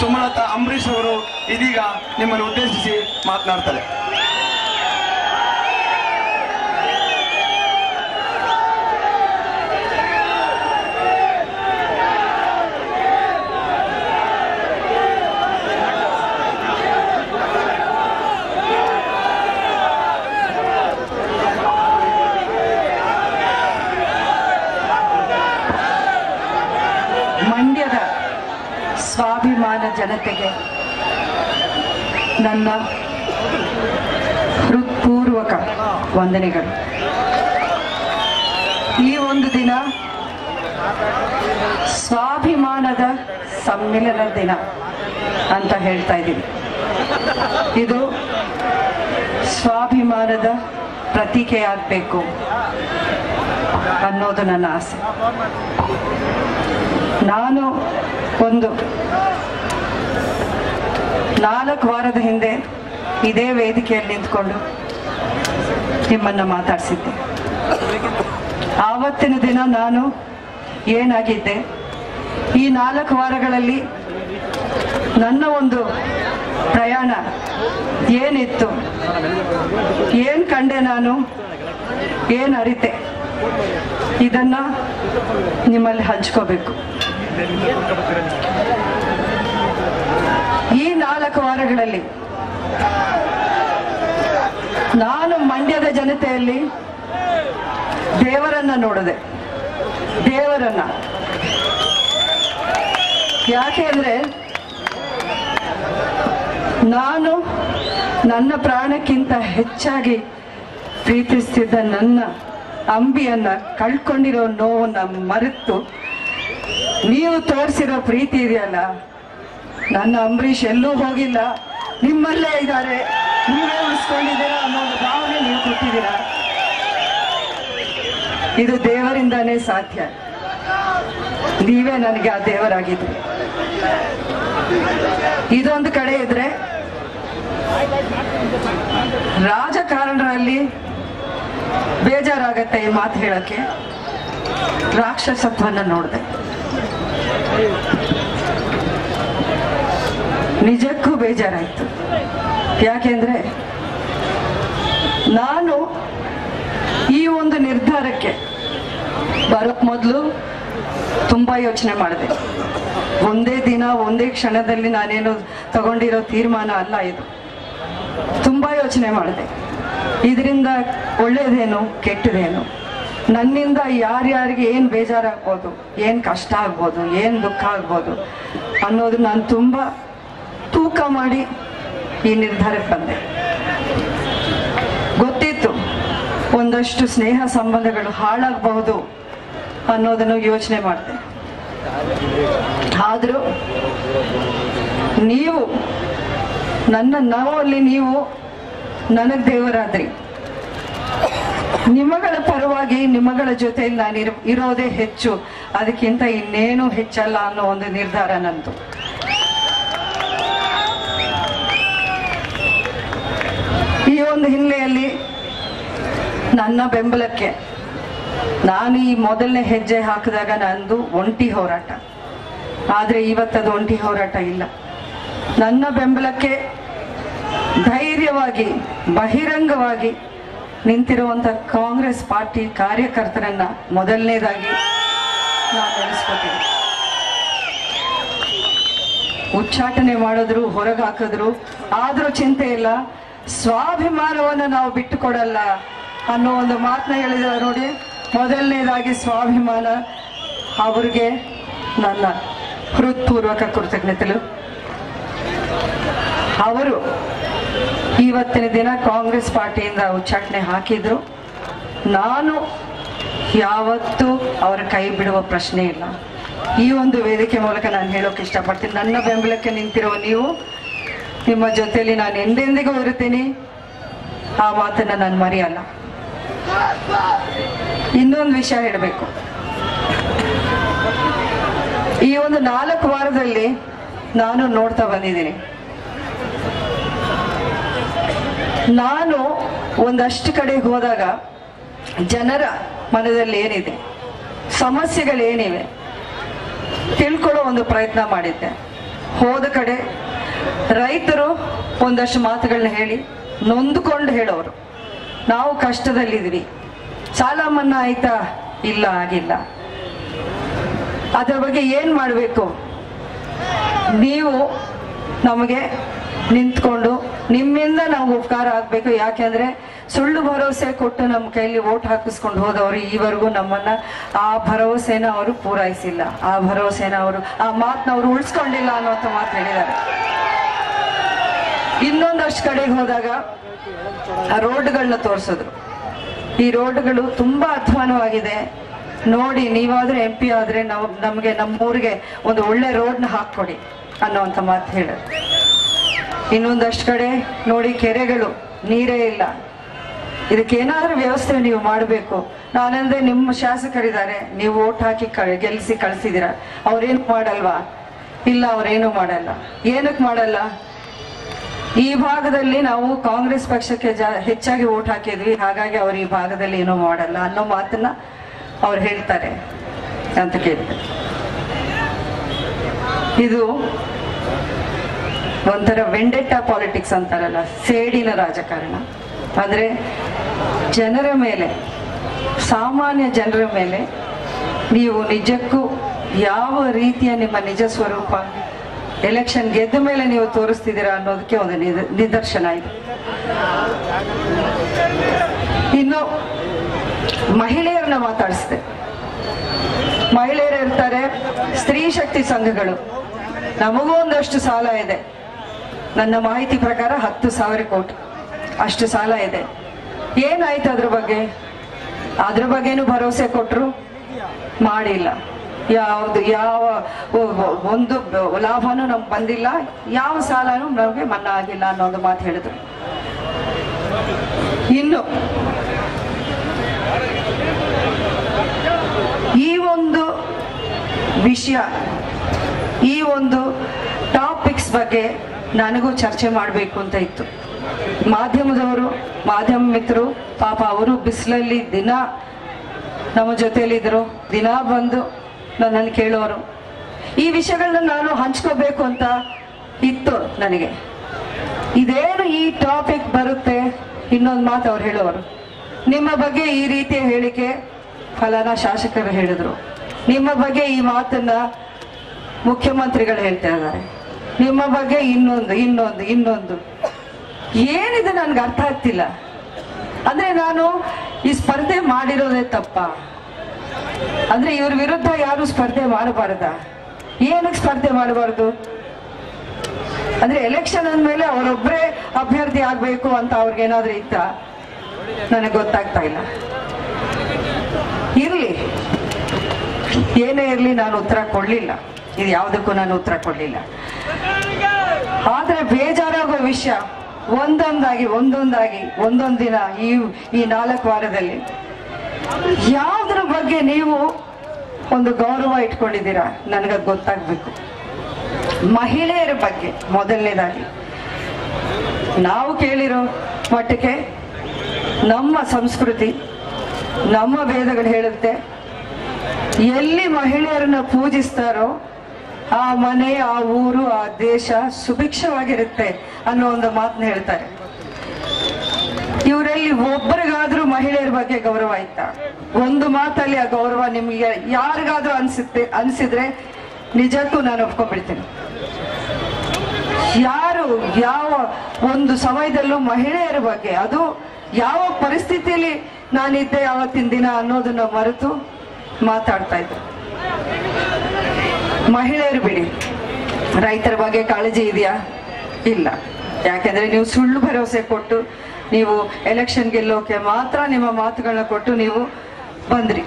ಸುಮಲತಾ ಅಂಬರೀಶ್ ಅವರು ಇದೀಗ ನಿಮ್ಮನ್ನು ಉದ್ದೇಶಿಸಿ ಮಾತನಾಡ್ತಾರೆ. ಮಂಡ್ಯದ ಸ್ವಾಭಿಮಾನ ಜನತೆಗೆ ನನ್ನ ಹೃತ್ಪೂರ್ವಕ ವಂದನೆಗಳು. ಈ ಒಂದು ದಿನ ಸ್ವಾಭಿಮಾನದ ಸಮ್ಮಿಲನ ದಿನ ಅಂತ ಹೇಳ್ತಾ ಇದ್ದೀವಿ. ಇದು ಸ್ವಾಭಿಮಾನದ ಪ್ರತೀಕೆಯಾಗಬೇಕು ಅನ್ನೋದು ನನ್ನ ಆಸೆ. ನಾನು ಒಂದು 4 ವಾರದ ಹಿಂದೆ ಇದೇ ವೇದಿಕೆಯಲ್ಲಿ ನಿಂತ್ಕೊಂಡು ನಿಮ್ಮನ್ನು ಮಾತಾಡಿಸಿದ್ದೆ. ಆವತ್ತಿನ ದಿನ ನಾನು ಏನಾಗಿದ್ದೆ, ಈ 4 ವಾರಗಳಲ್ಲಿ ನನ್ನ ಒಂದು ಪ್ರಯಾಣ ಏನಿತ್ತು, ಏನು ಕಂಡೆ, ನಾನು ಏನು ಅರಿತೆ, ಇದನ್ನ ನಿಮ್ಮಲ್ಲಿ ಹಂಚ್ಕೋಬೇಕು. ಈ 4 ವಾರಗಳಲ್ಲಿ ನಾನು ಮಂಡ್ಯದ ಜನತೆಯಲ್ಲಿ ದೇವರನ್ನ ನೋಡಿದೆ. ದೇವರನ್ನ ಯಾಕೆ ಅಂದ್ರೆ, ನಾನು ನನ್ನ ಪ್ರಾಣಕ್ಕಿಂತ ಹೆಚ್ಚಾಗಿ ಪ್ರೀತಿಸ್ತಿದ್ದ ನನ್ನ ಅಂಬಿಯನ್ನ ಕಳ್ಕೊಂಡಿರೋ ನೋವನ್ನ ಮರೆತು ನೀವು ತೋರಿಸಿರೋ ಪ್ರೀತಿ ಇದೆಯಲ್ಲ, ನನ್ನ ಅಂಬರೀಷ್ ಎಲ್ಲೂ ಹೋಗಿಲ್ಲ, ನಿಮ್ಮಲ್ಲೇ ಇದ್ದಾರೆ, ನೀವೇ ಉಳಿಸ್ಕೊಂಡಿದ್ದೀರಾ ಅನ್ನೋ ಭಾವನೆ ನೀವು ಕೊಟ್ಟಿದ್ದೀರಾ. ಇದು ದೇವರಿಂದಾನೇ ಸಾಧ್ಯ. ನೀವೇ ನನಗೆ ಆ ದೇವರಾಗಿದ್ರಿ. ಇದೊಂದು ಕಡೆ ಇದ್ರೆ, ರಾಜಕಾರಣರಲ್ಲಿ ಬೇಜಾರಾಗತ್ತೆ ಈ ಮಾತು ಹೇಳಕ್ಕೆ. ರಾಕ್ಷಸತ್ವನ ನೋಡಿದೆ, ನಿಜಕ್ಕೂ ಬೇಜಾರಾಯ್ತು. ಯಾಕೆಂದ್ರೆ ನಾನು ಈ ಒಂದು ನಿರ್ಧಾರಕ್ಕೆ ಬರೋಕ್ ಮೊದಲು ತುಂಬಾ ಯೋಚನೆ ಮಾಡಿದೆ. ಒಂದೇ ದಿನ ಒಂದೇ ಕ್ಷಣದಲ್ಲಿ ನಾನೇನು ತಗೊಂಡಿರೋ ತೀರ್ಮಾನ ಅಲ್ಲ ಇದು. ತುಂಬಾ ಯೋಚನೆ ಮಾಡಿದೆ. ಇದರಿಂದ ಒಳ್ಳೇದೇನು ಕೆಟ್ಟದೇನು, ನನ್ನಿಂದ ಯಾರ್ಯಾರಿಗೆ ಏನು ಬೇಜಾರಾಗ್ಬೋದು, ಏನು ಕಷ್ಟ ಆಗ್ಬೋದು, ಏನು ದುಃಖ ಆಗ್ಬೋದು ಅನ್ನೋದು ನಾನು ತುಂಬ ತೂಕ ಮಾಡಿ ಈ ನಿರ್ಧಾರಕ್ಕೆ ಬಂದೆ. ಗೊತ್ತಿತ್ತು ಒಂದಷ್ಟು ಸ್ನೇಹ ಸಂಬಂಧಗಳು ಹಾಳಾಗಬಹುದು ಅನ್ನೋದನ್ನು ಯೋಚನೆ ಮಾಡಿದೆ. ಆದರೂ ನೀವು ನನ್ನ ನೋವಲ್ಲಿ ನೀವು ನನಗೆ ದೇವರಾದ್ರಿ. ನಿಮ್ಮಗಳ ಪರವಾಗಿ ನಿಮ್ಮಗಳ ಜೊತೆಯಲ್ಲಿ ನಾನು ಇರೋದೇ ಹೆಚ್ಚು, ಅದಕ್ಕಿಂತ ಇನ್ನೇನು ಹೆಚ್ಚಲ್ಲ ಅನ್ನೋ ಒಂದು ನಿರ್ಧಾರ ನಂದು. ಈ ಒಂದು ಹಿನ್ನೆಲೆಯಲ್ಲಿ ನನ್ನ ಬೆಂಬಲಕ್ಕೆ ನಾನು ಈ ಮೊದಲನೇ ಹೆಜ್ಜೆ ಹಾಕಿದಾಗ ನಂದು ಒಂಟಿ ಹೋರಾಟ. ಆದರೆ ಇವತ್ತದು ಒಂಟಿ ಹೋರಾಟ ಇಲ್ಲ. ನನ್ನ ಬೆಂಬಲಕ್ಕೆ ಧೈರ್ಯವಾಗಿ ಬಹಿರಂಗವಾಗಿ ನಿಂತಿರುವಂತ ಕಾಂಗ್ರೆಸ್ ಪಾರ್ಟಿ ಕಾರ್ಯಕರ್ತರನ್ನ ಮೊದಲನೇದಾಗಿ ನಾನು ನೆನೆಸ್ಕೊತೀನಿ. ಉಚ್ಚಾಟನೆ ಮಾಡಿದ್ರು, ಹೊರಗೆ ಹಾಕಿದ್ರು, ಆದ್ರೂ ಚಿಂತೆ ಇಲ್ಲ, ಸ್ವಾಭಿಮಾನವನ್ನು ನಾವು ಬಿಟ್ಟುಕೊಡಲ್ಲ ಅನ್ನೋ ಒಂದು ಮಾತನ್ನ ಹೇಳಿದ್ರು ನೋಡಿ. ಮೊದಲನೇದಾಗಿ ಸ್ವಾಭಿಮಾನ, ಅವ್ರಿಗೆ ನನ್ನ ಹೃತ್ಪೂರ್ವಕ ಕೃತಜ್ಞತೆಗಳು. ಅವರು ಇವತ್ತಿನ ದಿನ ಕಾಂಗ್ರೆಸ್ ಪಾರ್ಟಿಯಿಂದ ಉಚ್ಚಾಟನೆ ಹಾಕಿದ್ರು. ನಾನು ಯಾವತ್ತೂ ಅವರ ಕೈ ಬಿಡುವ ಪ್ರಶ್ನೆ ಇಲ್ಲ. ಈ ಒಂದು ವೇದಿಕೆ ಮೂಲಕ ನಾನು ಹೇಳೋಕೆ ಇಷ್ಟಪಡ್ತೀನಿ, ನನ್ನ ಬೆಂಬಲಕ್ಕೆ ನಿಂತಿರುವ ನೀವು, ನಿಮ್ಮ ಜೊತೆಯಲ್ಲಿ ನಾನು ಎಂದೆಂದಿಗೂ ಇರುತ್ತೀನಿ. ಆ ಮಾತನ್ನ ನಾನು ಮರೆಯಲ್ಲ. ಇನ್ನೊಂದು ವಿಷಯ ಹೇಳಬೇಕು. ಈ ಒಂದು 4 ವಾರದಲ್ಲಿ ನಾನು ನೋಡ್ತಾ ಬಂದಿದ್ದೀನಿ, ನಾನು ಒಂದಷ್ಟು ಕಡೆಗೆ ಹೋದಾಗ ಜನರ ಮನದಲ್ಲಿ ಏನಿದೆ, ಸಮಸ್ಯೆಗಳೇನಿವೆ ತಿಳ್ಕೊಳ್ಳೋ ಒಂದು ಪ್ರಯತ್ನ ಮಾಡಿದ್ದೆ. ಹೋದ ಕಡೆ ರೈತರು ಒಂದಷ್ಟು ಮಾತುಗಳನ್ನ ಹೇಳಿ ನೊಂದುಕೊಂಡು ಹೇಳೋರು, ನಾವು ಕಷ್ಟದಲ್ಲಿದ್ವಿ, ಸಾಲ ಮನ್ನಾ ಆಯ್ತಾ? ಇಲ್ಲ, ಆಗಿಲ್ಲ. ಅದರ ಬಗ್ಗೆ ಏನ್ ಮಾಡಬೇಕು? ನೀವು ನಮಗೆ ನಿಂತ್ಕೊಂಡು ನಿಮ್ಮಿಂದ ನಮ್ಗೆ ಉಪಕಾರ ಆಗ್ಬೇಕು. ಯಾಕೆಂದ್ರೆ ಸುಳ್ಳು ಭರವಸೆ ಕೊಟ್ಟು ನಮ್ಮ ಕೈಲಿ ವೋಟ್ ಹಾಕಿಸ್ಕೊಂಡು ಹೋದವರು ಈವರೆಗೂ ನಮ್ಮನ್ನ ಆ ಭರವಸೆನ ಅವರು ಪೂರೈಸಿಲ್ಲ, ಆ ಭರವಸೆನ ಅವರು, ಆ ಮಾತನ್ನ ಅವರು ಉಳಿಸ್ಕೊಂಡಿಲ್ಲ ಅನ್ನೋಂಥ ಮಾತು ಹೇಳಿದ್ದಾರೆ. ಇನ್ನೊಂದಷ್ಟು ಕಡೆಗೆ ಹೋದಾಗ ಆ ರೋಡ್ಗಳನ್ನ ತೋರಿಸಿದ್ರು. ಈ ರೋಡ್ಗಳು ತುಂಬಾ ಅಧ್ವಾನವಾಗಿದೆ, ನೋಡಿ ನೀವಾದ್ರೆ MP ಆದ್ರೆ ನಮಗೆ ನಮ್ಮೂರಿಗೆ ಒಂದು ಒಳ್ಳೆ ರೋಡ್ನ ಹಾಕ್ಕೊಡಿ ಅನ್ನೋಂಥ ಮಾತು ಹೇಳಿದ್ರು. ಇನ್ನೊಂದಷ್ಟು ಕಡೆ ನೋಡಿ ಕೆರೆಗಳು ನೀರೇ ಇಲ್ಲ, ಇದಕ್ಕೇನಾದ್ರೂ ವ್ಯವಸ್ಥೆ ನೀವು ಮಾಡಬೇಕು. ನಾನಂದ್ರೆ ನಿಮ್ಮ ಶಾಸಕರಿದ್ದಾರೆ, ನೀವು ವೋಟ್ ಹಾಕಿ ಗೆಲ್ಲಿಸಿ ಕಳಿಸಿದಿರ, ಅವ್ರೇನು ಮಾಡಲ್ವಾ? ಇಲ್ಲ, ಅವ್ರೇನು ಮಾಡಲ್ಲ. ಏನಕ್ಕೆ ಮಾಡಲ್ಲ? ಈ ಭಾಗದಲ್ಲಿ ನಾವು ಕಾಂಗ್ರೆಸ್ ಪಕ್ಷಕ್ಕೆ ಹೆಚ್ಚಾಗಿ ವೋಟ್ ಹಾಕಿದ್ವಿ, ಹಾಗಾಗಿ ಅವ್ರು ಈ ಭಾಗದಲ್ಲಿ ಏನೂ ಮಾಡಲ್ಲ ಅನ್ನೋ ಮಾತನ್ನ ಅವ್ರು ಹೇಳ್ತಾರೆ ಅಂತ ಕೇಳಿದೆ. ಇದು ಒಂಥರ ವೆಂಡೆಟ್ಟಾ ಪಾಲಿಟಿಕ್ಸ್ ಅಂತಾರಲ್ಲ, ಸೇಡಿನ ರಾಜಕಾರಣ. ಅಂದ್ರೆ ಜನರ ಮೇಲೆ, ಸಾಮಾನ್ಯ ಜನರ ಮೇಲೆ ನೀವು ನಿಜಕ್ಕೂ ಯಾವ ರೀತಿಯ ನಿಮ್ಮ ನಿಜ ಸ್ವರೂಪ ಎಲೆಕ್ಷನ್ ಗೆದ್ದ ಮೇಲೆ ನೀವು ತೋರಿಸ್ತಿದ್ದೀರಾ ಅನ್ನೋದಕ್ಕೆ ಒಂದು ನಿದರ್ಶನ ಇದೆ. ಇನ್ನು ಮಹಿಳೆಯರನ್ನ ಮಾತಾಡಿಸಿದೆ. ಮಹಿಳೆಯರು ಇರ್ತಾರೆ, ಸ್ತ್ರೀ ಶಕ್ತಿ ಸಂಘಗಳು. ನಮಗೂ ಒಂದಷ್ಟು ಸಾಲ ಇದೆ, ನನ್ನ ಮಾಹಿತಿ ಪ್ರಕಾರ 10,000 ಕೋಟಿ ಅಷ್ಟು ಸಾಲ ಇದೆ. ಏನಾಯ್ತು ಅದ್ರ ಬಗ್ಗೆನೂ ಭರವಸೆ ಕೊಟ್ಟರು, ಮಾಡಿಲ್ಲ. ಯಾವ ಒಂದು ಲಾಭನೂ ನಮ್ಗೆ ಬಂದಿಲ್ಲ, ಯಾವ ಸಾಲನೂ ನಮಗೆ ಮನ್ನಾ ಆಗಿಲ್ಲ ಅನ್ನೋ ಮಾತು ಹೇಳಿದ್ರು. ಇನ್ನು ಈ ಒಂದು ವಿಷಯ, ಈ ಒಂದು ಟಾಪಿಕ್ಸ್ ಬಗ್ಗೆ ನನಗೂ ಚರ್ಚೆ ಮಾಡಬೇಕು ಅಂತ ಇತ್ತು. ಮಾಧ್ಯಮದವರು, ಮಾಧ್ಯಮ ಮಿತ್ರರು ಪಾಪ ಅವರು ಬಿಸಿಲಲ್ಲಿ ದಿನ ನಮ್ಮ ಜೊತೆಯಲ್ಲಿದ್ರು, ದಿನ ಬಂದು ನನ್ನನ್ನು ಕೇಳೋರು. ಈ ವಿಷಯಗಳನ್ನ ನಾನು ಹಂಚ್ಕೋಬೇಕು ಅಂತ ಇತ್ತು ನನಗೆ. ಇದೇನು ಈ ಟಾಪಿಕ್ ಬರುತ್ತೆ, ಇನ್ನೊಂದು ಮಾತು ಅವ್ರು ಹೇಳೋರು, ನಿಮ್ಮ ಬಗ್ಗೆ ಈ ರೀತಿಯ ಹೇಳಿಕೆ ಫಲಾನ ಶಾಸಕರು ಹೇಳಿದ್ರು, ನಿಮ್ಮ ಬಗ್ಗೆ ಈ ಮಾತನ್ನ ಮುಖ್ಯಮಂತ್ರಿಗಳು ಹೇಳ್ತಾ ಇದ್ದಾರೆ, ನಿಮ್ಮ ಬಗ್ಗೆ ಇನ್ನೊಂದು ಏನಿದೆ ನನ್ಗೆ ಅರ್ಥ ಆಗ್ತಿಲ್ಲ. ಅಂದ್ರೆ ನಾನು ಈ ಸ್ಪರ್ಧೆ ಮಾಡಿರೋದೇ ತಪ್ಪ? ಅಂದ್ರೆ ಇವ್ರ ವಿರುದ್ಧ ಯಾರು ಸ್ಪರ್ಧೆ ಮಾಡಬಾರ್ದ? ಏನಕ್ಕೆ ಸ್ಪರ್ಧೆ ಮಾಡಬಾರ್ದು? ಅಂದ್ರೆ ಎಲೆಕ್ಷನ್ ಅಂದ್ಮೇಲೆ ಅವರೊಬ್ಬರೇ ಅಭ್ಯರ್ಥಿ ಆಗ್ಬೇಕು ಅಂತ ಅವ್ರಿಗೇನಾದ್ರೂ ಇತ್ತ? ನನಗೆ ಗೊತ್ತಾಗ್ತಾ ಇಲ್ಲ. ಇರ್ಲಿ, ಏನೇ ಇರ್ಲಿ, ನಾನು ಉತ್ತರ ಕೊಡ್ಲಿಲ್ಲ, ಇದು ಯಾವುದಕ್ಕೂ ನಾನು ಉತ್ತರ ಕೊಡ್ಲಿಲ್ಲ. ಆದ್ರೆ ಬೇಜಾರಾಗೋ ವಿಷಯ ಒಂದೊಂದಾಗಿ ಒಂದೊಂದು ದಿನ ಈ 4 ವಾರದಲ್ಲಿ ಯಾವುದ್ರ ಬಗ್ಗೆ ನೀವು ಒಂದು ಗೌರವ ಇಟ್ಕೊಂಡಿದ್ದೀರಾ ನನಗದು ಗೊತ್ತಾಗ್ಬೇಕು. ಮಹಿಳೆಯರ ಬಗ್ಗೆ ಮೊದಲನೇದಾಗಿ ನಾವು ಕೇಳಿರೋ ಮಟ್ಟಕ್ಕೆ ನಮ್ಮ ಸಂಸ್ಕೃತಿ, ನಮ್ಮ ವೇದಗಳು ಹೇಳುತ್ತೆ, ಎಲ್ಲಿ ಮಹಿಳೆಯರನ್ನ ಪೂಜಿಸ್ತಾರೋ ಆ ಮನೆ, ಆ ಊರು, ಆ ದೇಶ ಸುಭಿಕ್ಷವಾಗಿರುತ್ತೆ ಅನ್ನೋ ಒಂದು ಮಾತನ್ನ ಹೇಳ್ತಾರೆ. ಇವರಲ್ಲಿ ಒಬ್ಬರಿಗಾದ್ರೂ ಮಹಿಳೆಯರ ಬಗ್ಗೆ ಗೌರವ ಆಯ್ತಾ? ಒಂದು ಮಾತಲ್ಲಿ ಆ ಗೌರವ ನಿಮಗೆ ಯಾರಿಗಾದ್ರೂ ಅನ್ಸಿದ್ರೆ ನಿಜಕ್ಕೂ ನಾನು ಒಪ್ಕೊಂಡ್ಬಿಡ್ತೀನಿ. ಯಾರು ಯಾವ ಒಂದು ಸಮಯದಲ್ಲೂ ಮಹಿಳೆಯರ ಬಗ್ಗೆ, ಅದು ಯಾವ ಪರಿಸ್ಥಿತಿಯಲ್ಲಿ ನಾನಿದ್ದೆ ಆವತ್ತಿನ ದಿನ ಅನ್ನೋದನ್ನ ಮರೆತು ಮಾತಾಡ್ತಾ ಇದ್ರು. ಮಹಿಳೆಯರು ಬಿಡಿ, ರೈತರ ಬಗ್ಗೆ ಕಾಳಜಿ ಇದೆಯಾ? ಇಲ್ಲ. ಯಾಕೆಂದ್ರೆ ನೀವು ಸುಳ್ಳು ಭರವಸೆ ಕೊಟ್ಟು ನೀವು ಎಲೆಕ್ಷನ್ ಗೆಲ್ಲೋಕೆ ಮಾತ್ರ ನಿಮ್ಮ ಮಾತುಗಳನ್ನ ಕೊಟ್ಟು ನೀವು ಬಂದ್ರಿ.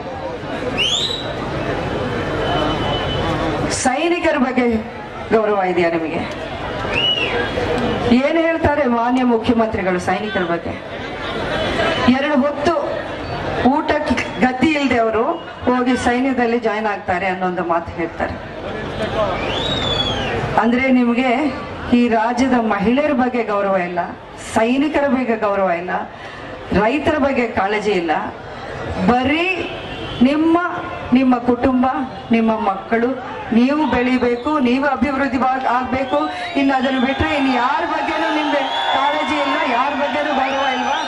ಸೈನಿಕರ ಬಗ್ಗೆ ಗೌರವ ಇದೆಯಾ ನಿಮಗೆ? ಏನ್ ಹೇಳ್ತಾರೆ ಮಾನ್ಯ ಮುಖ್ಯಮಂತ್ರಿಗಳು ಸೈನಿಕರ ಬಗ್ಗೆ? 2 ಹೊತ್ತು ಊಟಕ್ಕೆ ಗತಿ ಇಲ್ಲದೆ ಅವರು ಹೋಗಿ ಸೈನ್ಯದಲ್ಲಿ ಜಾಯ್ನ್ ಆಗ್ತಾರೆ ಅನ್ನೊಂದು ಮಾತು ಹೇಳ್ತಾರೆ. ಅಂದ್ರೆ ನಿಮ್ಗೆ ಈ ರಾಜ್ಯದ ಮಹಿಳೆಯರ ಬಗ್ಗೆ ಗೌರವ ಇಲ್ಲ, ಸೈನಿಕರ ಬಗ್ಗೆ ಗೌರವ ಇಲ್ಲ, ರೈತರ ಬಗ್ಗೆ ಕಾಳಜಿ ಇಲ್ಲ. ಬರೀ ನಿಮ್ಮ ನಿಮ್ಮ ಕುಟುಂಬ, ನಿಮ್ಮ ಮಕ್ಕಳು, ನೀವು ಬೆಳಿಬೇಕು, ನೀವು ಅಭಿವೃದ್ಧಿ ಆಗ್ಬೇಕು. ಇನ್ನು ಅದನ್ನು ಬಿಟ್ಟರೆ ಇನ್ನು ಯಾರ ಬಗ್ಗೆನೂ ನಿಮ್ಗೆ ಕಾಳಜಿ ಇಲ್ಲ, ಯಾರ ಬಗ್ಗೆನೂ ಗೌರವ ಇಲ್ವಾ?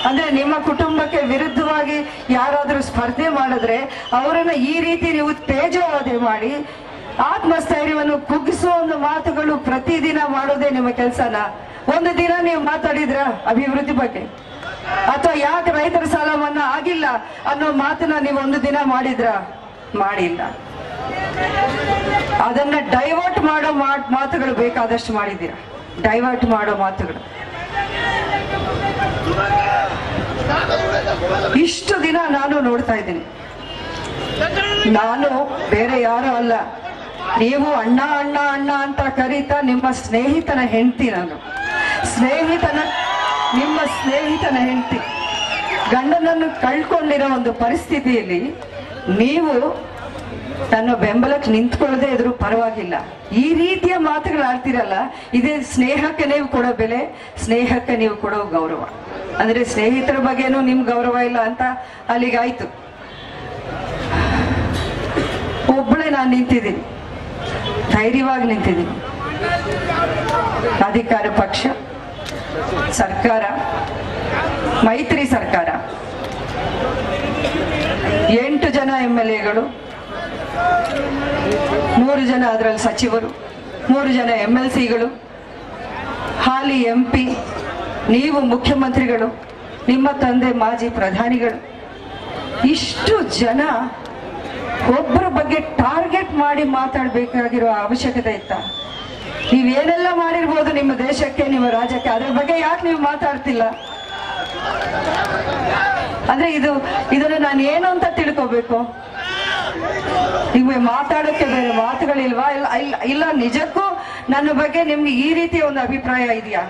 ಅಂದ್ರೆ ನಿಮ್ಮ ಕುಟುಂಬಕ್ಕೆ ವಿರುದ್ಧವಾಗಿ ಯಾರಾದ್ರೂ ಸ್ಪರ್ಧೆ ಮಾಡಿದ್ರೆ ಅವರನ್ನ ಈ ರೀತಿ ನೀವು ತೇಜೋವಧೆ ಮಾಡಿ ಆತ್ಮಸ್ಥೈರ್ಯವನ್ನು ಕುಗ್ಗಿಸುವ ಒಂದು ಮಾತುಗಳು ಪ್ರತಿದಿನ ಮಾಡೋದೇ ನಿಮ್ಮ ಕೆಲಸನ? ಒಂದು ದಿನ ನೀವು ಮಾತಾಡಿದ್ರ ಅಭಿವೃದ್ಧಿ ಬಗ್ಗೆ? ಅಥವಾ ಯಾಕೆ ರೈತರ ಸಾಲ ಮನ್ನಾ ಆಗಿಲ್ಲ ಅನ್ನೋ ಮಾತನ್ನ ನೀವು ಒಂದು ದಿನ ಮಾಡಿದ್ರ? ಮಾಡಿಲ್ಲ. ಅದನ್ನ ಡೈವರ್ಟ್ ಮಾಡೋ ಮಾತುಗಳು ಬೇಕಾದಷ್ಟು ಮಾಡಿದ್ದೀರಾ. ಡೈವರ್ಟ್ ಮಾಡೋ ಮಾತುಗಳು ಇಷ್ಟು ದಿನ ನಾನು ನೋಡ್ತಾ ಇದ್ದೀನಿ. ನಾನು ಬೇರೆ ಯಾರು ಅಲ್ಲ, ನೀವು ಅಣ್ಣ ಅಣ್ಣ ಅಣ್ಣ ಅಂತ ಕರೀತಾ ನಿಮ್ಮ ಸ್ನೇಹಿತನ ಹೆಂಡತಿ. ನಾನು ನಿಮ್ಮ ಸ್ನೇಹಿತನ ಹೆಂಡತಿ. ಗಂಡನನ್ನು ಕಳ್ಕೊಂಡಿರೋ ಒಂದು ಪರಿಸ್ಥಿತಿಯಲ್ಲಿ ನೀವು ನನ್ನ ಬೆಂಬಲಕ್ಕೆ ನಿಂತ್ಕೊಳ್ಳದೆ ಇದ್ರು ಪರವಾಗಿಲ್ಲ, ಈ ರೀತಿಯ ಮಾತುಗಳು ಆಡ್ತಿರಲ್ಲ, ಇದೇ ಸ್ನೇಹಕ್ಕೆ ನೀವು ಕೊಡೋ ಬೆಲೆ, ಸ್ನೇಹಕ್ಕೆ ನೀವು ಕೊಡೋ ಗೌರವ. ಅಂದ್ರೆ ಸ್ನೇಹಿತರ ಬಗ್ಗೆನೂ ನಿಮ್ ಗೌರವ ಇಲ್ಲ ಅಂತ ಅಲ್ಲಿಗಾಯ್ತು. ಒಬ್ಬಳೇ ನಾನು ನಿಂತಿದ್ದೀನಿ, ಧೈರ್ಯವಾಗಿ ನಿಂತಿದ್ದೀನಿ. ಅಧಿಕಾರ ಪಕ್ಷ, ಸರ್ಕಾರ, ಮೈತ್ರಿ ಸರ್ಕಾರ, 8 ಜನ MLAಗಳು, 3 ಜನ ಅದರಲ್ಲಿ ಸಚಿವರು, 3 ಜನ MLCಗಳು, ಹಾಲಿ MP, ನೀವು ಮುಖ್ಯಮಂತ್ರಿಗಳು, ನಿಮ್ಮ ತಂದೆ ಮಾಜಿ ಪ್ರಧಾನಿಗಳು, ಇಷ್ಟು ಜನ ಒಬ್ಬರ ಬಗ್ಗೆ ಟಾರ್ಗೆಟ್ ಮಾಡಿ ಮಾತಾಡಬೇಕಾಗಿರೋ ಅವಶ್ಯಕತೆ ಇತ್ತಾ? ನೀವೇನೆಲ್ಲ ಮಾಡಿರ್ಬೋದು ನಿಮ್ಮ ದೇಶಕ್ಕೆ, ನಿಮ್ಮ ರಾಜ್ಯಕ್ಕೆ, ಅದ್ರ ಬಗ್ಗೆ ಯಾಕೆ ನೀವು ಮಾತಾಡ್ತಿಲ್ಲ? ಅಂದ್ರೆ ಇದನ್ನು ನಾನು ಏನು ಅಂತ ತಿಳ್ಕೋಬೇಕು? ನಿಮ್ಗೆ ಮಾತಾಡೋಕ್ಕೆ ಬೇರೆ ಮಾತುಗಳಿಲ್ವಾ? ಇಲ್ಲ ನಿಜಕ್ಕೂ ನನ್ನ ಬಗ್ಗೆ ನಿಮ್ಗೆ ಈ ರೀತಿಯ ಒಂದು ಅಭಿಪ್ರಾಯ ಇದೆಯಾ?